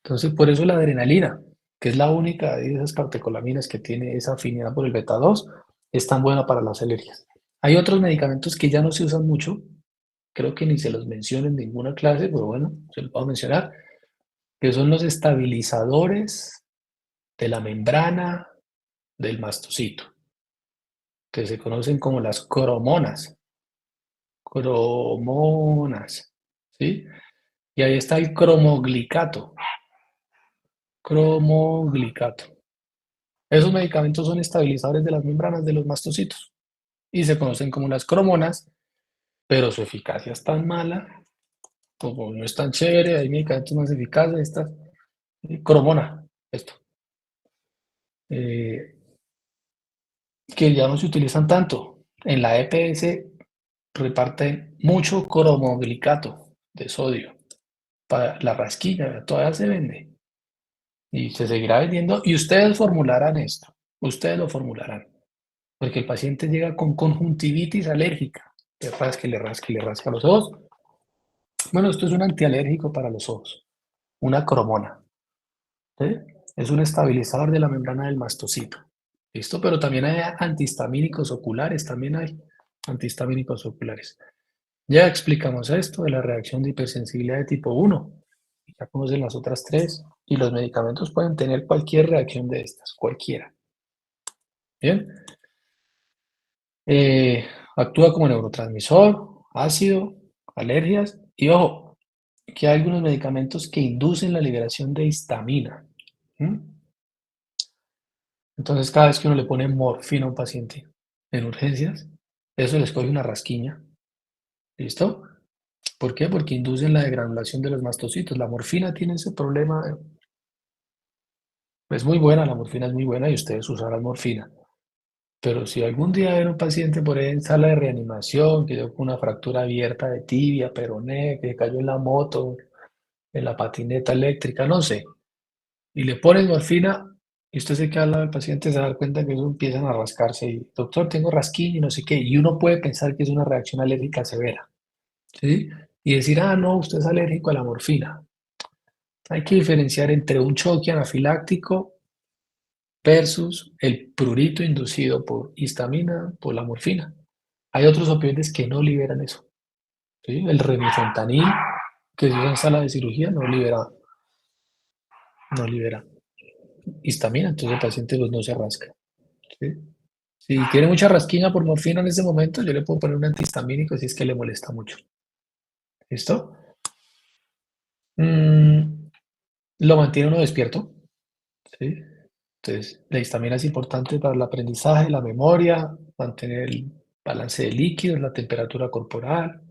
Entonces, por eso la adrenalina, que es la única de esas catecolaminas que tiene esa afinidad por el beta 2, es tan buena para las alergias. Hay otros medicamentos que ya no se usan mucho, creo que ni se los menciono en ninguna clase, pero bueno, se los puedo mencionar, que son los estabilizadores de la membrana del mastocito, que se conocen como las cromonas. Cromonas, ¿sí? Y ahí está el cromoglicato. Cromoglicato. Esos medicamentos son estabilizadores de las membranas de los mastocitos y se conocen como las cromonas, pero su eficacia es tan mala, como no es tan chévere, hay medicamentos más eficaces, esta cromona, esto, eh, que ya no se utilizan tanto. En la EPS reparten mucho cromoglicato de sodio para la rasquilla, todavía se vende y se seguirá vendiendo y ustedes formularán esto, ustedes lo formularán. Porque el paciente llega con conjuntivitis alérgica, le rasca los ojos. Bueno, esto es un antialérgico para los ojos, una cromona, ¿sí? Es un estabilizador de la membrana del mastocito. ¿Listo? Pero también hay antihistamínicos oculares, también hay antihistamínicos oculares. Ya explicamos esto de la reacción de hipersensibilidad de tipo 1. Ya conocen las otras tres. Y los medicamentos pueden tener cualquier reacción de estas, cualquiera. ¿Bien? Actúa como neurotransmisor, ácido, alergias y ojo, que hay algunos medicamentos que inducen la liberación de histamina. ¿Mm? Entonces, cada vez que uno le pone morfina a un paciente en urgencias, eso les coge una rasquiña. ¿Listo? ¿Por qué? Porque inducen la degranulación de los mastocitos. La morfina tiene ese problema. Es muy buena, la morfina es muy buena y ustedes usarán morfina. Pero si algún día ven un paciente por ahí en sala de reanimación, que quedó con una fractura abierta de tibia, peroné, que cayó en la moto, en la patineta eléctrica, no sé, y le ponen morfina, y usted se queda al lado del paciente, se da cuenta que eso empiezan a rascarse, y doctor, tengo rasquiña y no sé qué, y uno puede pensar que es una reacción alérgica severa, ¿sí? Y decir, ah, no, usted es alérgico a la morfina. Hay que diferenciar entre un choque anafiláctico versus el prurito inducido por histamina, por la morfina. Hay otros opioides que no liberan eso, ¿sí? El remifentanil, que se usa en sala de cirugía, no libera histamina, entonces el paciente pues, no se rasca, ¿sí? Si tiene mucha rasquiña por morfina en ese momento, yo le puedo poner un antihistamínico si es que le molesta mucho. ¿Listo? Lo mantiene uno despierto, ¿sí? Entonces, la histamina es importante para el aprendizaje, la memoria, mantener el balance de líquidos, la temperatura corporal,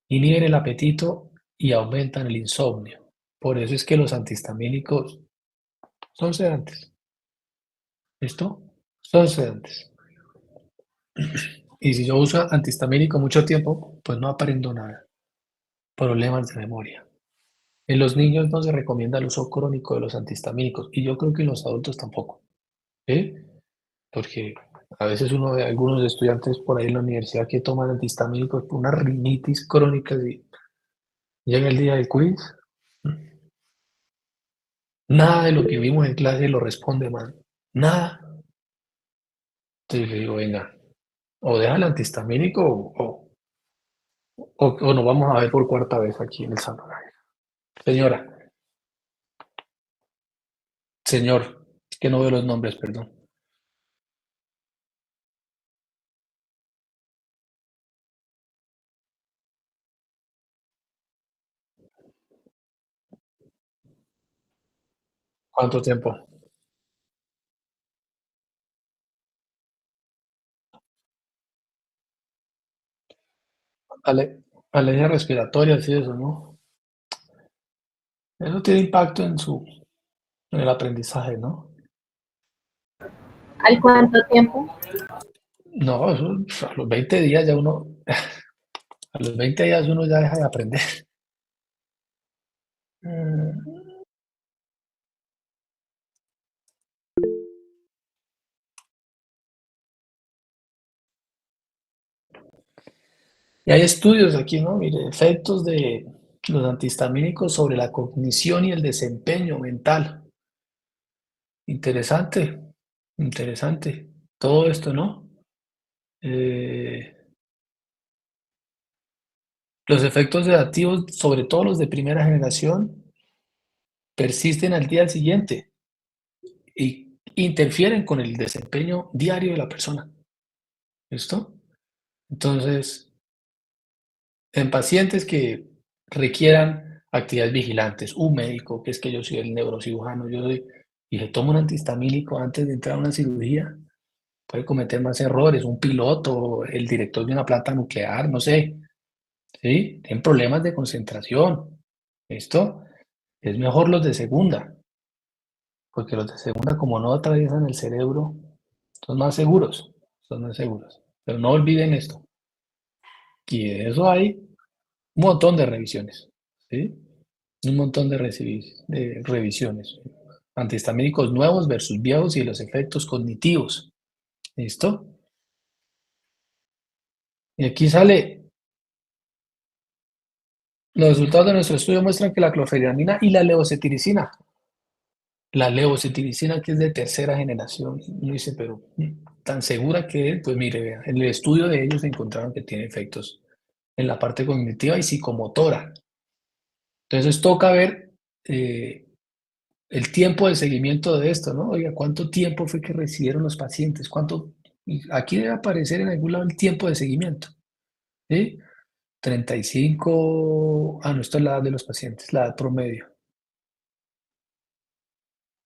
inhiben el apetito y aumentan el insomnio. Por eso es que los antihistamínicos son sedantes. ¿Listo? Son sedantes. Y si yo uso antihistamínico mucho tiempo, pues no aprendo nada. Problemas de memoria. En los niños no se recomienda el uso crónico de los antihistamínicos y yo creo que en los adultos tampoco. ¿Sí? Porque a veces uno ve a algunos estudiantes por ahí en la universidad que toman antihistamínicos por una rinitis crónica y llega el día del quiz. Nada de lo que vimos en clase lo responde mal. Nada. Entonces le digo, venga, o deja el antihistamínico o nos vamos a ver por cuarta vez aquí en el salón. Señora, señor, es que no veo los nombres, perdón. ¿Cuánto tiempo? alergias respiratorias y eso, ¿no? Eso tiene impacto en el aprendizaje, ¿no? ¿Al cuánto tiempo? No, eso, a los 20 días ya uno, a los 20 días uno ya deja de aprender. Mm, Y hay estudios aquí, ¿no? Mire, efectos de los antihistamínicos sobre la cognición y el desempeño mental. Interesante, interesante. Todo esto, ¿no? Eh, los efectos sedativos, sobre todo los de primera generación, persisten al día siguiente y interfieren con el desempeño diario de la persona. ¿Listo? Entonces, en pacientes que requieran actividades vigilantes, un médico, que es que yo soy el neurocirujano, y se toma un antihistamínico antes de entrar a una cirugía, puede cometer más errores, un piloto, el director de una planta nuclear, no sé, ¿sí? Tienen problemas de concentración. ¿Listo? Es mejor los de segunda, porque los de segunda, como no atraviesan el cerebro, son más seguros, son más seguros. Pero no olviden esto, y de eso hay un montón de revisiones, ¿sí? Un montón de revisiones. Antihistamínicos nuevos versus viejos y los efectos cognitivos. ¿Listo? Y aquí sale, los resultados de nuestro estudio muestran que la clorfeniramina y la levocetiricina, que es de tercera generación, uno dice, pero tan segura que es, pues mire, vea, en el estudio de ellos encontraron que tiene efectos en la parte cognitiva y psicomotora. Entonces toca ver el tiempo de seguimiento de esto, ¿no? Oiga, ¿cuánto tiempo fue que recibieron los pacientes? Y aquí debe aparecer en algún lado el tiempo de seguimiento, ¿sí? 35, no, esto es la edad de los pacientes, la edad promedio.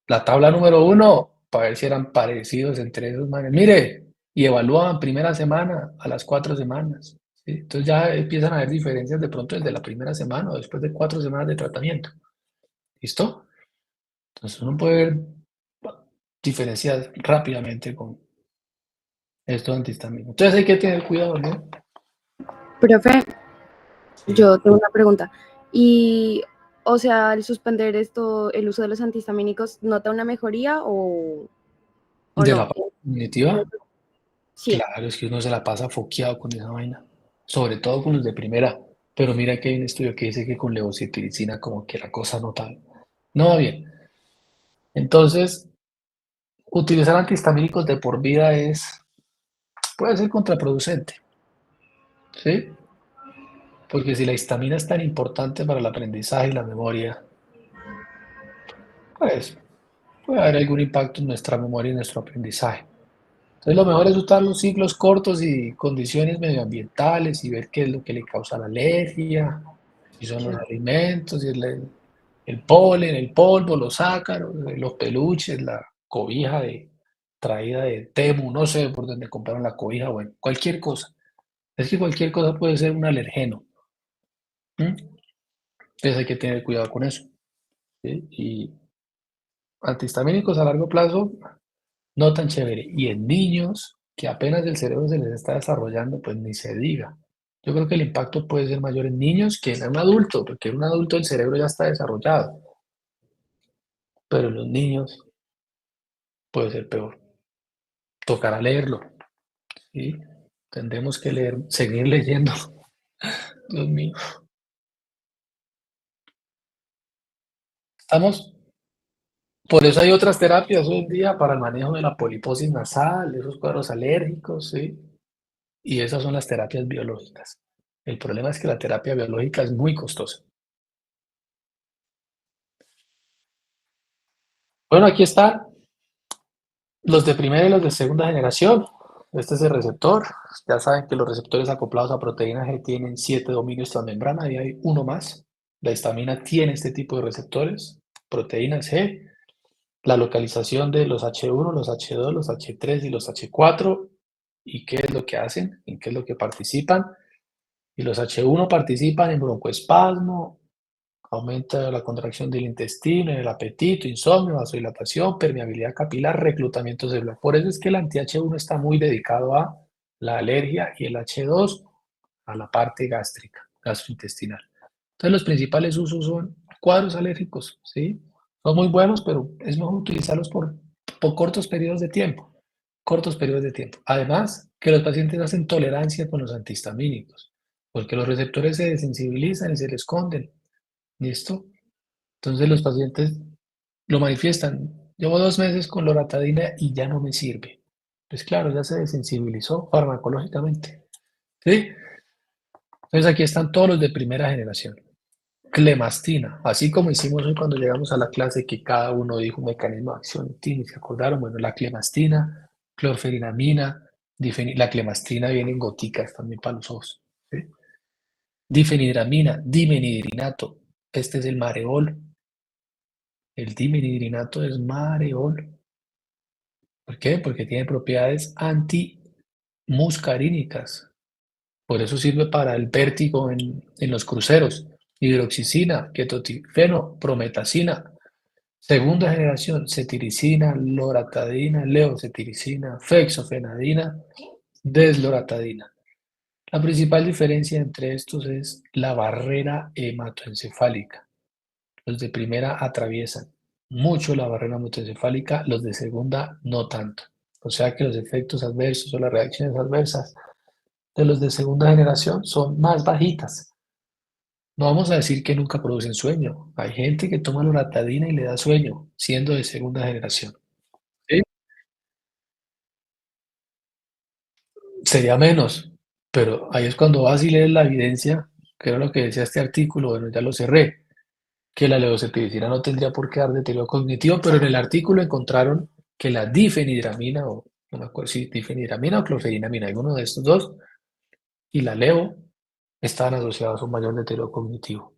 La tabla número 1, para ver si eran parecidos entre esos manes. Mire, y evalúaban primera semana a las 4 semanas, ¿sí? Entonces ya empiezan a haber diferencias de pronto desde la primera semana o después de 4 semanas de tratamiento. ¿Listo? Entonces uno puede ver diferencias rápidamente con estos antihistamínicos. Entonces hay que tener cuidado, ¿no? Profe, Sí. yo tengo una pregunta. Y, o sea, al suspender esto, el uso de los antihistamínicos, ¿nota una mejoría o De no? la parte cognitiva, Sí. claro, es que uno se la pasa foqueado con esa vaina, sobre todo con los de primera. Pero mira que hay un estudio que dice que con levocetiricina como que la cosa no va bien. Entonces, utilizar antihistamínicos de por vida puede ser contraproducente, ¿sí? Porque si la histamina es tan importante para el aprendizaje y la memoria, pues puede haber algún impacto en nuestra memoria y nuestro aprendizaje. Entonces, lo mejor es usar los ciclos cortos y condiciones medioambientales y ver qué es lo que le causa la alergia, si son los alimentos, si es el polen, el polvo, los ácaros, los peluches, la cobija traída de Temu, no sé por dónde compraron la cobija, bueno, cualquier cosa. Es que cualquier cosa puede ser un alergeno. Entonces hay que tener cuidado con eso, ¿sí? Y antihistamínicos a largo plazo, no tan chévere. Y en niños que apenas el cerebro se les está desarrollando, pues ni se diga. Yo creo que el impacto puede ser mayor en niños que en un adulto, porque en un adulto el cerebro ya está desarrollado, pero en los niños puede ser peor. Tocará leerlo, ¿sí? Tendremos que leer, seguir leyendo. Dios mío. Por eso hay otras terapias hoy en día para el manejo de la poliposis nasal, de esos cuadros alérgicos, ¿sí? Y esas son las terapias biológicas. El problema es que la terapia biológica es muy costosa. Bueno, aquí están los de primera y los de segunda generación. Este es el receptor. Ya saben que los receptores acoplados a proteína G tienen 7 dominios transmembrana y hay uno más. La histamina tiene este tipo de receptores, proteínas G. La localización de los H1, los H2, los H3 y los H4 y qué es lo que hacen, en qué es lo que participan. Y los H1 participan en broncoespasmo, aumenta la contracción del intestino, el apetito, insomnio, vasodilatación, permeabilidad capilar, reclutamiento celular. Por eso es que el anti-H1 está muy dedicado a la alergia y el H2 a la parte gástrica, gastrointestinal. Entonces los principales usos son cuadros alérgicos, ¿sí? Son muy buenos, pero es mejor utilizarlos por cortos periodos de tiempo. Cortos periodos de tiempo. Además, que los pacientes hacen tolerancia con los antihistamínicos, porque los receptores se desensibilizan y se les esconden. ¿Listo? Entonces los pacientes lo manifiestan. Llevo 2 meses con loratadina y ya no me sirve. Pues claro, ya se desensibilizó farmacológicamente. ¿Sí? Entonces aquí están todos los de primera generación. Clemastina, así como hicimos hoy cuando llegamos a la clase que cada uno dijo un mecanismo de acción, ¿se acordaron? Bueno, la clemastina, clorferinamina, la clemastina viene en goticas también para los ojos. ¿Sí? Difenidramina, dimenhidrinato, este es el mareol. El dimenhidrinato es mareol. ¿Por qué? Porque tiene propiedades antimuscarínicas. Por eso sirve para el vértigo en los cruceros. Hidroxicina, ketotifeno, prometacina. Segunda generación, cetiricina, loratadina, leocetiricina, fexofenadina, desloratadina. La principal diferencia entre estos es la barrera hematoencefálica. Los de primera atraviesan mucho la barrera hematoencefálica, los de segunda no tanto. O sea que los efectos adversos o las reacciones adversas de los de segunda generación son más bajitas. No vamos a decir que nunca producen sueño. Hay gente que toma loratadina y le da sueño, siendo de segunda generación. ¿Sí? Sería menos, pero ahí es cuando vas y lees la evidencia, que era lo que decía este artículo, bueno, ya lo cerré, que la levocetiricina no tendría por qué dar deterioro cognitivo, pero en el artículo encontraron que la difenhidramina, o no me acuerdo si difenhidramina o clorferinamina, alguno de estos dos, y la levo, estaban asociados a un mayor deterioro cognitivo.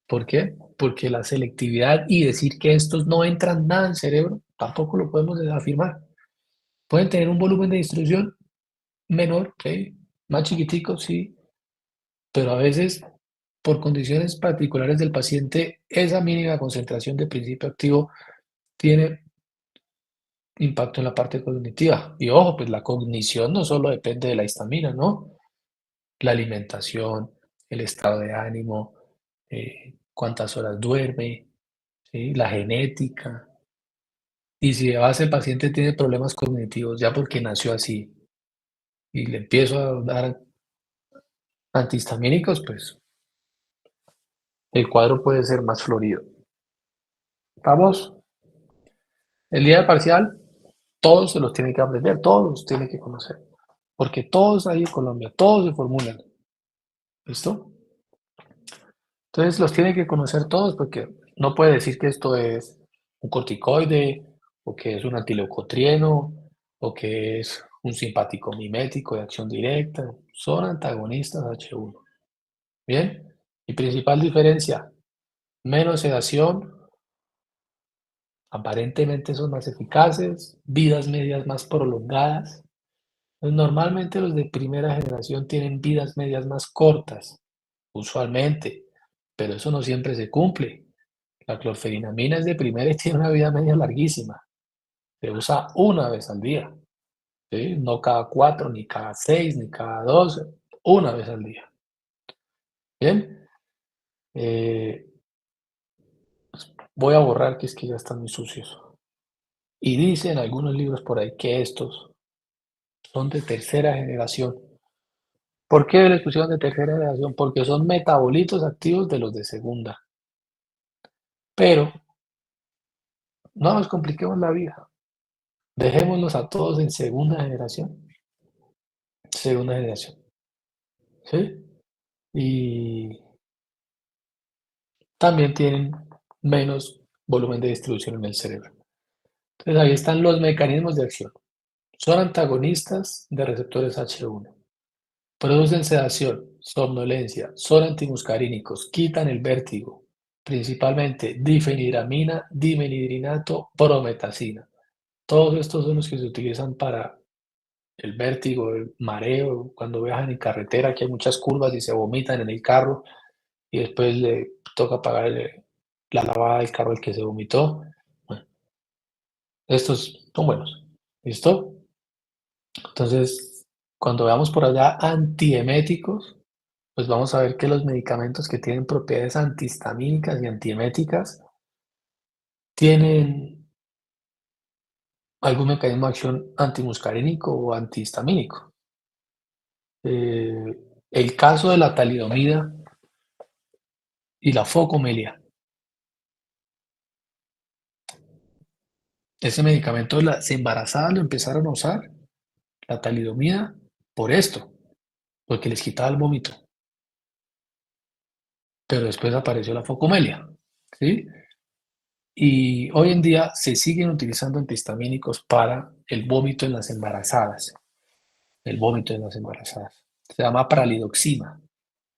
¿Por qué? Porque la selectividad y decir que estos no entran nada al cerebro, tampoco lo podemos afirmar. Pueden tener un volumen de distribución menor, ¿sí? Más chiquitico, sí, pero a veces, por condiciones particulares del paciente, esa mínima concentración de principio activo tiene impacto en la parte cognitiva. Y ojo, pues la cognición no solo depende de la histamina, ¿no? La alimentación, el estado de ánimo, cuántas horas duerme, ¿sí? La genética. Y si de base el paciente tiene problemas cognitivos ya porque nació así y le empiezo a dar antihistamínicos, pues el cuadro puede ser más florido. ¿Vamos? El día del parcial, todos se los tienen que aprender, todos los tienen que conocer, porque todos ahí en Colombia, todos se formulan. ¿Listo? Entonces los tienen que conocer todos porque no puede decir que esto es un corticoide o que es un antileucotrieno o que es un simpático mimético de acción directa. Son antagonistas H1. ¿Bien? Y principal diferencia, menos sedación, aparentemente son más eficaces, vidas medias más prolongadas. Pues normalmente los de primera generación tienen vidas medias más cortas, usualmente, pero eso no siempre se cumple. La clorferinamina es de primera y tiene una vida media larguísima. Se usa una vez al día, ¿sí? No cada 4, ni cada 6, ni cada 12, una vez al día. Bien, voy a borrar que es que ya están muy sucios. Y dicen algunos libros por ahí que estos son de tercera generación. ¿Por qué les pusieron de tercera generación? Porque son metabolitos activos de los de segunda. Pero no nos compliquemos la vida. Dejémoslos a todos en segunda generación. Segunda generación. ¿Sí? Y también tienen menos volumen de distribución en el cerebro. Entonces ahí están los mecanismos de acción. Son antagonistas de receptores H1. Producen sedación, somnolencia, son antimuscarínicos, quitan el vértigo, principalmente difenhidramina, dimenhidrinato, prometacina. Todos estos son los que se utilizan para el vértigo, el mareo, cuando viajan en carretera, que hay muchas curvas y se vomitan en el carro y después le toca pagar la lavada del carro al que se vomitó. Bueno, estos son buenos. ¿Listo? Entonces, cuando veamos por allá antieméticos, pues vamos a ver que los medicamentos que tienen propiedades antihistamínicas y antieméticas tienen algún mecanismo de acción antimuscarínico o antihistamínico. El caso de la talidomida y la focomelia. Ese medicamento las embarazadas lo empezaron a usar, la talidomida, por esto, porque les quitaba el vómito. Pero después apareció la focomelia, ¿sí? Y hoy en día se siguen utilizando antihistamínicos para el vómito en las embarazadas. El vómito en las embarazadas. Se llama pralidoxima.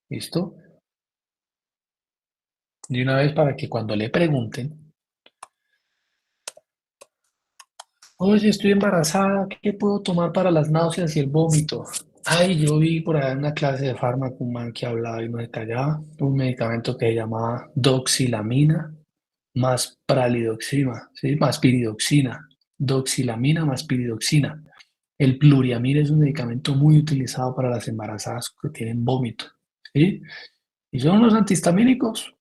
¿Listo? De una vez para que cuando le pregunten, oye, estoy embarazada, ¿qué puedo tomar para las náuseas y el vómito? Ay, yo vi por ahí en una clase de fármaco un man que hablaba y no se callaba, un medicamento que se llamaba doxilamina más pralidoxima, ¿sí? Más piridoxina. Doxilamina más piridoxina. El pluriamida es un medicamento muy utilizado para las embarazadas que tienen vómito, ¿sí? Y son unos antihistamínicos.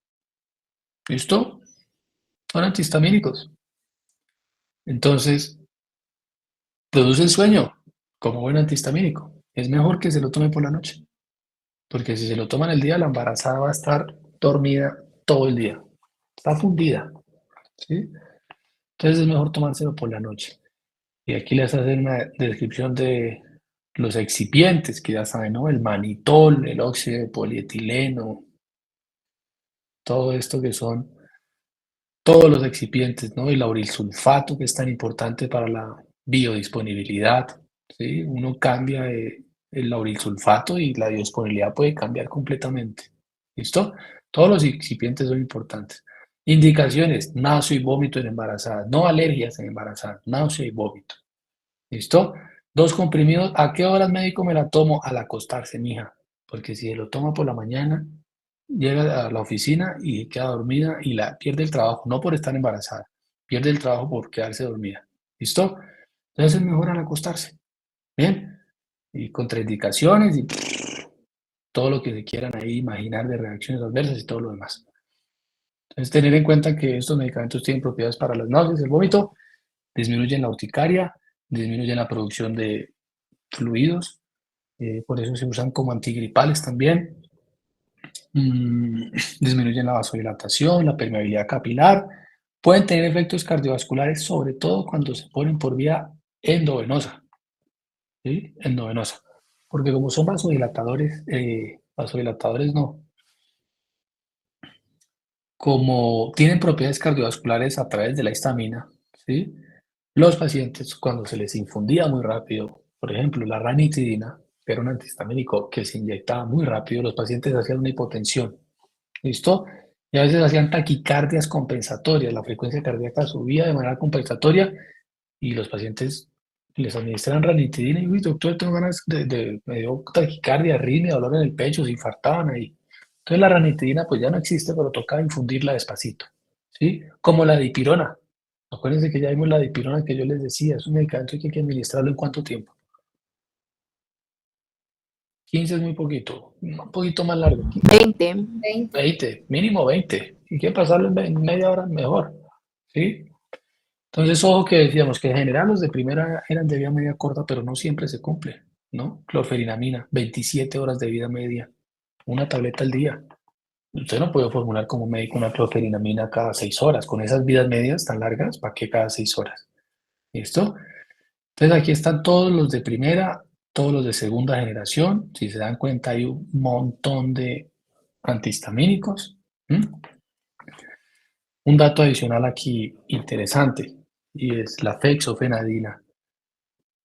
¿Listo? Son antihistamínicos. Entonces, produce sueño como buen antihistamínico. Es mejor que se lo tome por la noche, porque si se lo toma en el día, la embarazada va a estar dormida todo el día. Está fundida, ¿sí? Entonces es mejor tomárselo por la noche. Y aquí les hacen una descripción de los excipientes, que ya saben, ¿no? El manitol, el óxido de polietileno, todo esto que son todos los excipientes, ¿no? El laurilsulfato, que es tan importante para la biodisponibilidad, ¿sí? Uno cambia el laurilsulfato y la biodisponibilidad puede cambiar completamente. ¿Listo? Todos los excipientes son importantes. Indicaciones, náusea y vómito en embarazadas, no alergias en embarazadas, náusea y vómito. ¿Listo? 2 comprimidos. ¿A qué horas médico me la tomo? Al acostarse, mija. Porque si se lo toma por la mañana, llega a la oficina y queda dormida y pierde el trabajo, no por estar embarazada, pierde el trabajo por quedarse dormida. ¿Listo? Entonces es mejor al acostarse. ¿Bien? Y contraindicaciones y todo lo que se quieran ahí imaginar de reacciones adversas y todo lo demás. Entonces tener en cuenta que estos medicamentos tienen propiedades para las náuseas, el vómito, disminuyen la urticaria, disminuyen la producción de fluidos, por eso se usan como antigripales también. Disminuyen la vasodilatación, la permeabilidad capilar, pueden tener efectos cardiovasculares, sobre todo cuando se ponen por vía endovenosa, ¿sí? Endovenosa, porque como son vasodilatadores no, como tienen propiedades cardiovasculares a través de la histamina, ¿sí? Los pacientes cuando se les infundía muy rápido, por ejemplo, la ranitidina, que era un antihistamínico que se inyectaba muy rápido, los pacientes hacían una hipotensión. ¿Listo? Y a veces hacían taquicardias compensatorias, la frecuencia cardíaca subía de manera compensatoria y los pacientes les administran ranitidina y, uy, doctor, tengo ganas me dio taquicardia, arritmia, dolor en el pecho, se infartaban ahí. Entonces la ranitidina pues ya no existe, pero toca infundirla despacito, ¿sí? Como la dipirona. Acuérdense que ya vimos la dipirona que yo les decía, es un medicamento que hay que administrarlo en ¿cuánto tiempo? 15 es muy poquito, un poquito más largo. 20. 20, mínimo 20. Y que pasarlo en media hora mejor, ¿sí? Entonces, ojo que decíamos que en general los de primera eran de vida media corta, pero no siempre se cumple, ¿no? Clorferinamina, 27 horas de vida media, una tableta al día. Usted no puede formular como médico una clorferinamina cada 6 horas. Con esas vidas medias tan largas, ¿para qué cada 6 horas? ¿Listo? Entonces, aquí están todos los de primera, todos los de segunda generación. Si se dan cuenta, hay un montón de antihistamínicos. Un dato adicional aquí interesante, y es la fexofenadina,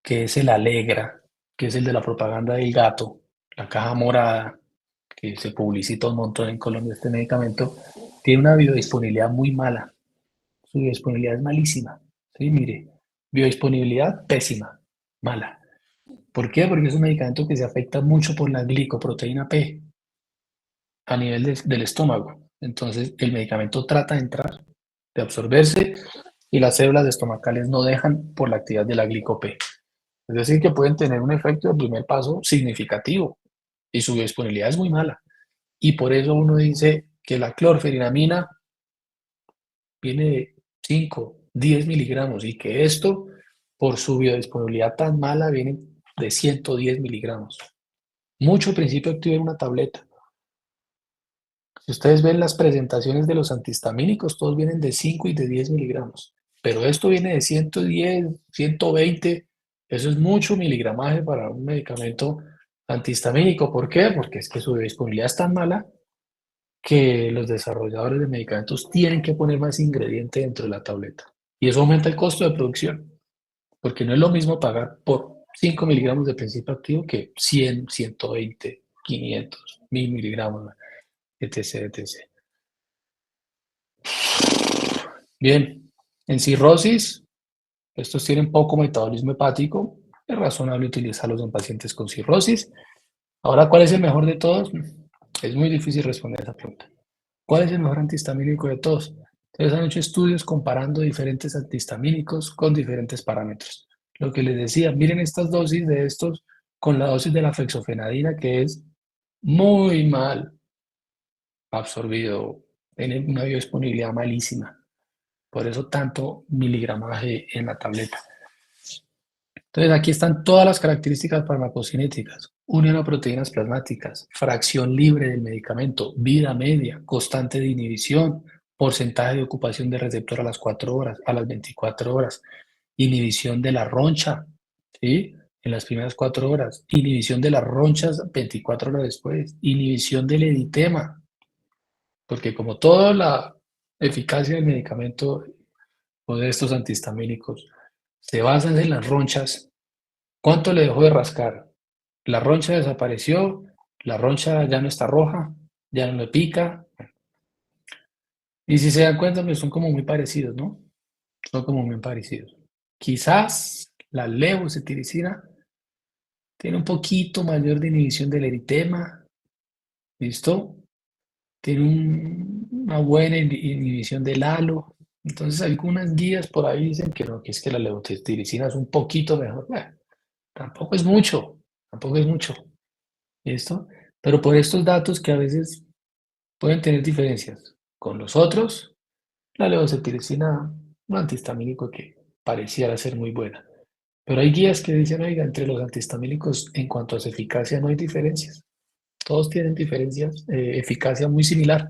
que es el Alegra, que es el de la propaganda del gato, la caja morada, que se publicita un montón en Colombia este medicamento, tiene una biodisponibilidad muy mala. Su biodisponibilidad es malísima. ¿Sí? Mire, biodisponibilidad pésima, mala. ¿Por qué? Porque es un medicamento que se afecta mucho por la glicoproteína P a nivel del estómago. Entonces, el medicamento trata de entrar, de absorberse, y las células estomacales no dejan por la actividad de la glico-P. Es decir, que pueden tener un efecto de primer paso significativo y su disponibilidad es muy mala. Y por eso uno dice que la clorferinamina viene de 5, 10 miligramos y que esto, por su biodisponibilidad tan mala, viene de 110 miligramos. Mucho principio activo en una tableta. Si ustedes ven las presentaciones de los antihistamínicos, todos vienen de 5 y de 10 miligramos. Pero esto viene de 110, 120. Eso es mucho miligramaje para un medicamento antihistamínico. ¿Por qué? Porque es que su disponibilidad es tan mala que los desarrolladores de medicamentos tienen que poner más ingrediente dentro de la tableta. Y eso aumenta el costo de producción. Porque no es lo mismo pagar por 5 miligramos de principio activo que 100, 120, 500, 1000 miligramos, etc, etc. Bien, en cirrosis, estos tienen poco metabolismo hepático, es razonable utilizarlos en pacientes con cirrosis. Ahora, ¿cuál es el mejor de todos? Es muy difícil responder esa pregunta. ¿Cuál es el mejor antihistamínico de todos? Entonces han hecho estudios comparando diferentes antihistamínicos con diferentes parámetros. Lo que les decía, miren estas dosis de estos con la dosis de la fexofenadina, que es muy mal absorbido, tiene una biodisponibilidad malísima. Por eso tanto miligramaje en la tableta. Entonces aquí están todas las características farmacocinéticas, unión a proteínas plasmáticas, fracción libre del medicamento, vida media, constante de inhibición, porcentaje de ocupación de receptor a las 4 horas, a las 24 horas, inhibición de la roncha, ¿sí? En las primeras 4 horas, inhibición de las ronchas 24 horas después, inhibición del eritema, porque como toda la eficacia del medicamento o de estos antihistamínicos se basan en las ronchas, ¿cuánto le dejó de rascar? La roncha desapareció, la roncha ya no está roja, ya no le pica. Y si se dan cuenta, pues son como muy parecidos, ¿no? Son como muy parecidos. Quizás la levocetiricina tiene un poquito mayor de inhibición del eritema, ¿listo? Tiene una buena inhibición del halo. Entonces algunas guías por ahí dicen que no, que es que la levocetiricina es un poquito mejor. Bueno, tampoco es mucho, tampoco es mucho. ¿Listo? Pero por estos datos que a veces pueden tener diferencias con los otros, la levocetiricina, un antihistamínico que pareciera ser muy buena. Pero hay guías que dicen, oiga, entre los antihistamínicos en cuanto a su eficacia no hay diferencias. Todos tienen diferencias, eficacia muy similar,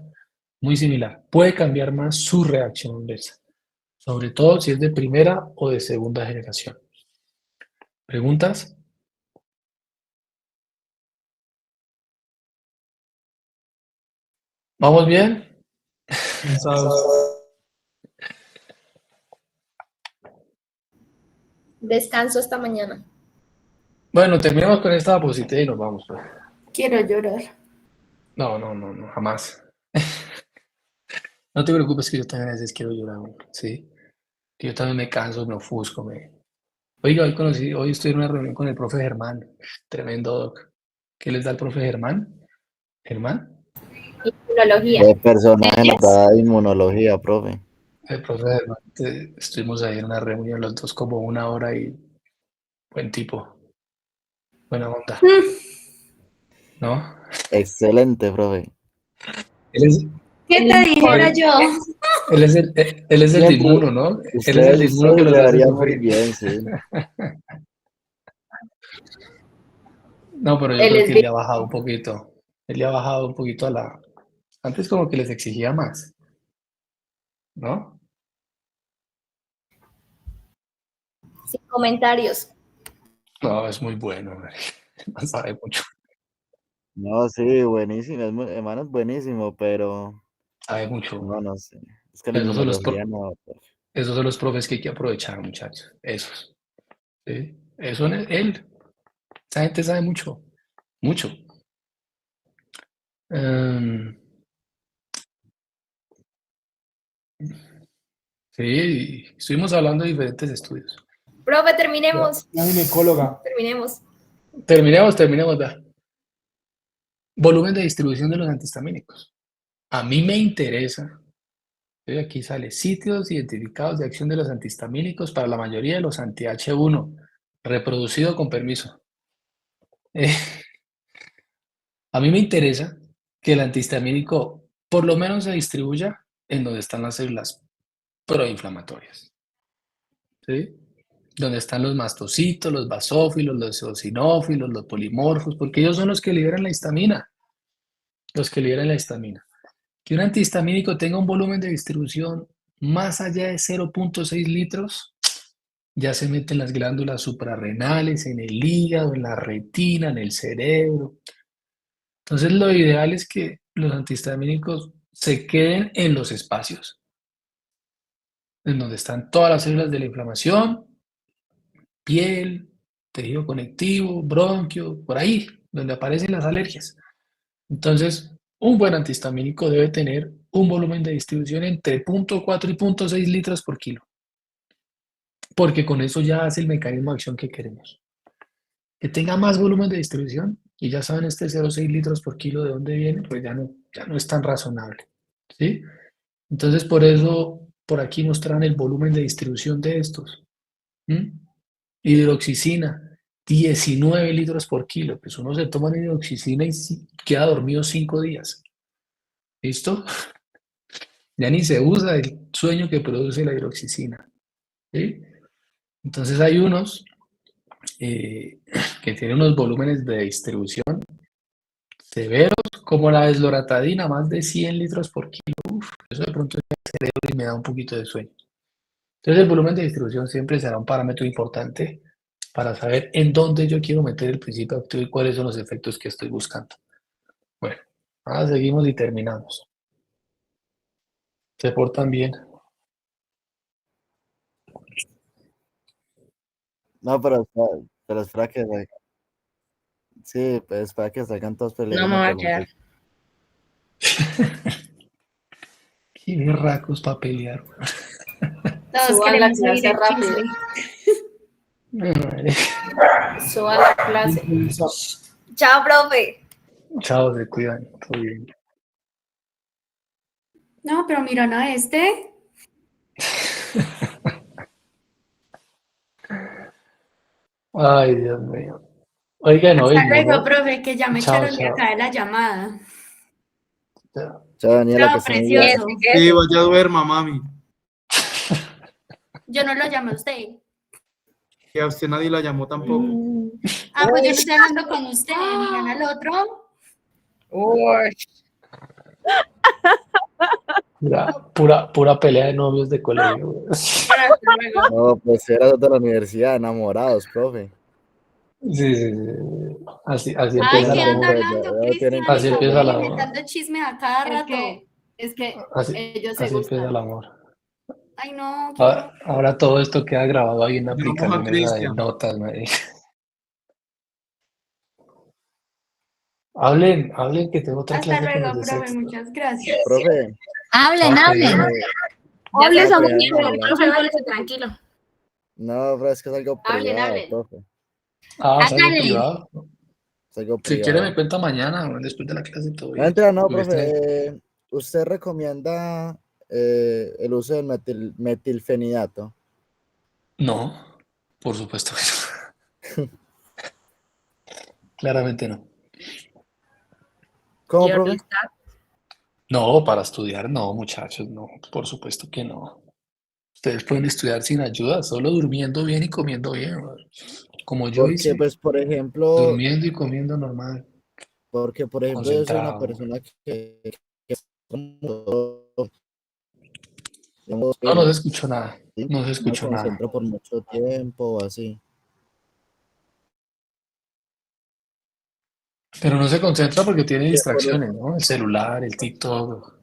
muy similar. Puede cambiar más su reacción adversa, sobre todo si es de primera o de segunda generación. ¿Preguntas? ¿Vamos bien? Descanso esta mañana. Bueno, terminamos con esta diapositiva y nos vamos, pues. Quiero llorar. No, jamás. No te preocupes que yo también a veces quiero llorar, ¿sí? Que yo también me canso, me ofusco, Oiga, hoy estoy en una reunión con el profe Germán, tremendo doc. ¿Qué les da el profe Germán? ¿Germán? Inmunología. ¿Qué personaje nos ¿Ellas? da inmunología, profe? El profe Germán, estuvimos ahí en una reunión los dos como 1 hora y buen tipo, buena onda, ¿no? Excelente, profe. Él es, ¿Qué te dijera oye, yo? él es el de Siempre, inmuno, ¿no? Él es el de ustedes inmuno que los le hace darían muy sufrir. bien, sí. No, pero yo Él creo es que él le ha bajado un poquito. Él le ha bajado un poquito a la... Antes como que les exigía más, ¿no? sin comentarios. No, es muy bueno, no sabe mucho, No, sí, buenísimo, hermano, es buenísimo, pero sabe mucho. no sé. Es que la Esos son los, inmunología no, profe. esos son los profes que hay que aprovechar, muchachos. Esos. ¿Sí? Eso es él. Esa gente sabe mucho, mucho. Em, sí, estuvimos hablando de diferentes estudios. Profe, terminemos. La ginecóloga. Terminemos. Terminemos, vea. Volumen de distribución de los antihistamínicos. A mí me interesa, aquí sale sitios identificados de acción de los antihistamínicos para la mayoría de los anti-H1, reproducido con permiso. Eh, a mí me interesa que el antihistamínico por lo menos se distribuya en donde están las células proinflamatorias, ¿sí? Donde están los mastocitos, los basófilos, los eosinófilos, los polimorfos, porque ellos son los que liberan la histamina, Que un antihistamínico tenga un volumen de distribución más allá de 0.6 litros, ya se mete en las glándulas suprarrenales, en el hígado, en la retina, en el cerebro. Entonces, lo ideal es que los antihistamínicos se queden en los espacios, en donde están todas las células de la inflamación, piel, tejido conectivo, bronquio, por ahí, donde aparecen las alergias. Entonces, un buen antihistamínico debe tener un volumen de distribución entre 0.4 y 0.6 litros por kilo, porque con eso ya hace el mecanismo de acción que queremos. Que tenga más volumen de distribución, y ya saben este 0.6 litros por kilo de dónde viene, pues ya no es tan razonable, ¿sí? Entonces, por eso, por aquí mostraron el volumen de distribución de estos. Hidroxicina, 19 litros por kilo. Pues uno se toma hidroxicina y queda dormido 5 días. ¿Listo? Ya ni se usa el sueño que produce la hidroxicina, ¿sí? Entonces hay unos que tienen unos volúmenes de distribución severos, como la desloratadina, más de 100 litros por kilo. Uf, eso de pronto es el cerebro y me da un poquito de sueño. Entonces el volumen de distribución siempre será un parámetro importante para saber en dónde yo quiero meter el principio activo y cuáles son los efectos que estoy buscando. Bueno, ahora seguimos y terminamos. Se portan bien. No, pero espera que sí, pues espera que salgan todos No peleando me va a por quedar. Qué berracos para pelear. Todos Suban la queremos oír clase el rápido. chisme. Suban la clase. Chao, profe. Chao, se cuidan. Todo bien. No, pero miran a este. Ay, Dios mío. Oigan, Hasta luego, ¿no? profe, que ya me Chao, echaron de chao. acá de la llamada. Chao. Chao, Daniela, Chao, que esté muy bien. precioso. Sí, vaya duerma, mami. Yo no lo llamé a usted. Que a usted nadie la llamó tampoco. Ah, pues yo no estoy hablando con usted, miran al otro. Uy, Pura pelea de novios de colegio. bueno, hasta luego. No, pues era de la universidad, enamorados, profe. Sí. Así Ay, empieza ¿qué el anda amor. hablando, Cristian? Así empieza el amor. Inventando chisme a cada rato. Es que Así ellos se empieza el gustan. amor. Ay, no, qué horror. Ahora todo esto queda grabado ahí en la Llamamos a aplicación esa de Cristian. notas, marica. Hablen que tengo otra Hasta clase con luego, los de profe, sexto. muchas gracias. Profe, Hablen, Chao, hablen. pues. Ya Hables, se amor. el profe, váyase tranquilo. no, profe, es que es algo Hablen, privado, hablen. profe. ¿Es algo Hágale. privado? Es algo Si quiere privado. me cuenta mañana, después de la clase, todo No, bien. mentira, no, Porque profe. ¿Usted recomienda el uso del metilfenidato? No, por supuesto que no. Claramente no. ¿Cómo, Y profe? ahorita, No, para estudiar no, muchachos, no, por supuesto que no. Ustedes pueden estudiar sin ayuda, solo durmiendo bien y comiendo bien, como yo Porque, hice, pues, por ejemplo, durmiendo y comiendo normal, yo soy una concentrado. persona que digamos, No se escuchó nada, ¿sí? no se No me escuchó nada. concentro por mucho tiempo o así. Pero no se concentra porque tiene Que por- distracciones, ¿no? El celular, el TikTok.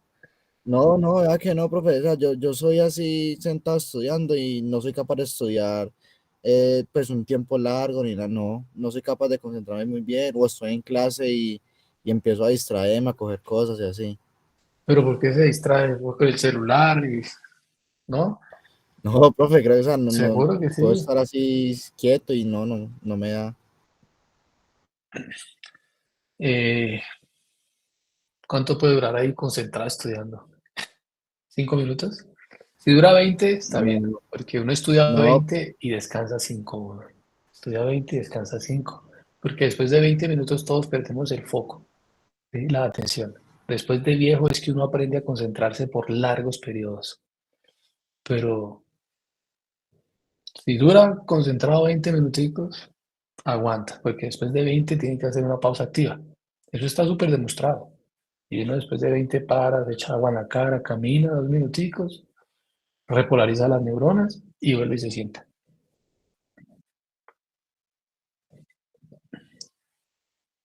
No, vea que no, profe. O sea, yo soy así sentado estudiando y no soy capaz de estudiar pues un tiempo largo ni nada. No soy capaz de concentrarme muy bien. O estoy en clase y empiezo a distraerme, a coger cosas y así. Pero ¿por qué se distrae? Porque el celular y... ¿No? No, profe, creo que o sea, no Seguro que sí. puedo estar así quieto y no me da. Eh, ¿Cuánto puede durar ahí concentrado estudiando? ¿5 minutos? Si dura 20, está bien, No, porque uno estudia no, 20 y descansa 5. Estudia 20 y descansa 5. Porque después de 20 minutos todos perdemos el foco, ¿sí? La atención. Después de viejo es que uno aprende a concentrarse por largos periodos. Pero si dura concentrado 20 minuticos, aguanta, porque después de 20 tiene que hacer una pausa activa. Eso está súper demostrado. Y uno después de 20 para, se echa agua en la cara, camina 2 minuticos, repolariza las neuronas y vuelve y se sienta.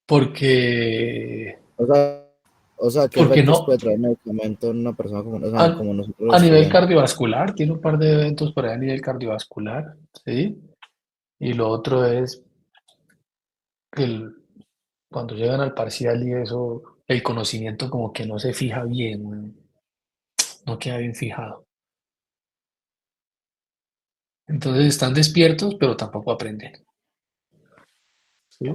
Porque, o sea, ¿qué porque efectos no, puede traer el medicamento en una persona como, o sea, a, como nosotros a los nivel estudiantes? cardiovascular, tiene un par de eventos por ahí a nivel cardiovascular, ¿sí? Y lo otro es que cuando llegan al parcial y eso, el conocimiento como que no se fija bien, no queda bien fijado. Entonces están despiertos, pero tampoco aprenden. ¿Sí?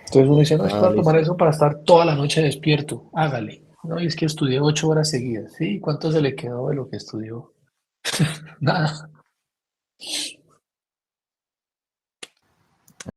Entonces uno dice, no, es que Ah, voy a tomar listo. eso para estar toda la noche despierto. Hágale. No, y es que estudié 8 horas seguidas. ¿Sí? ¿Cuánto se le quedó de lo que estudió? Nada.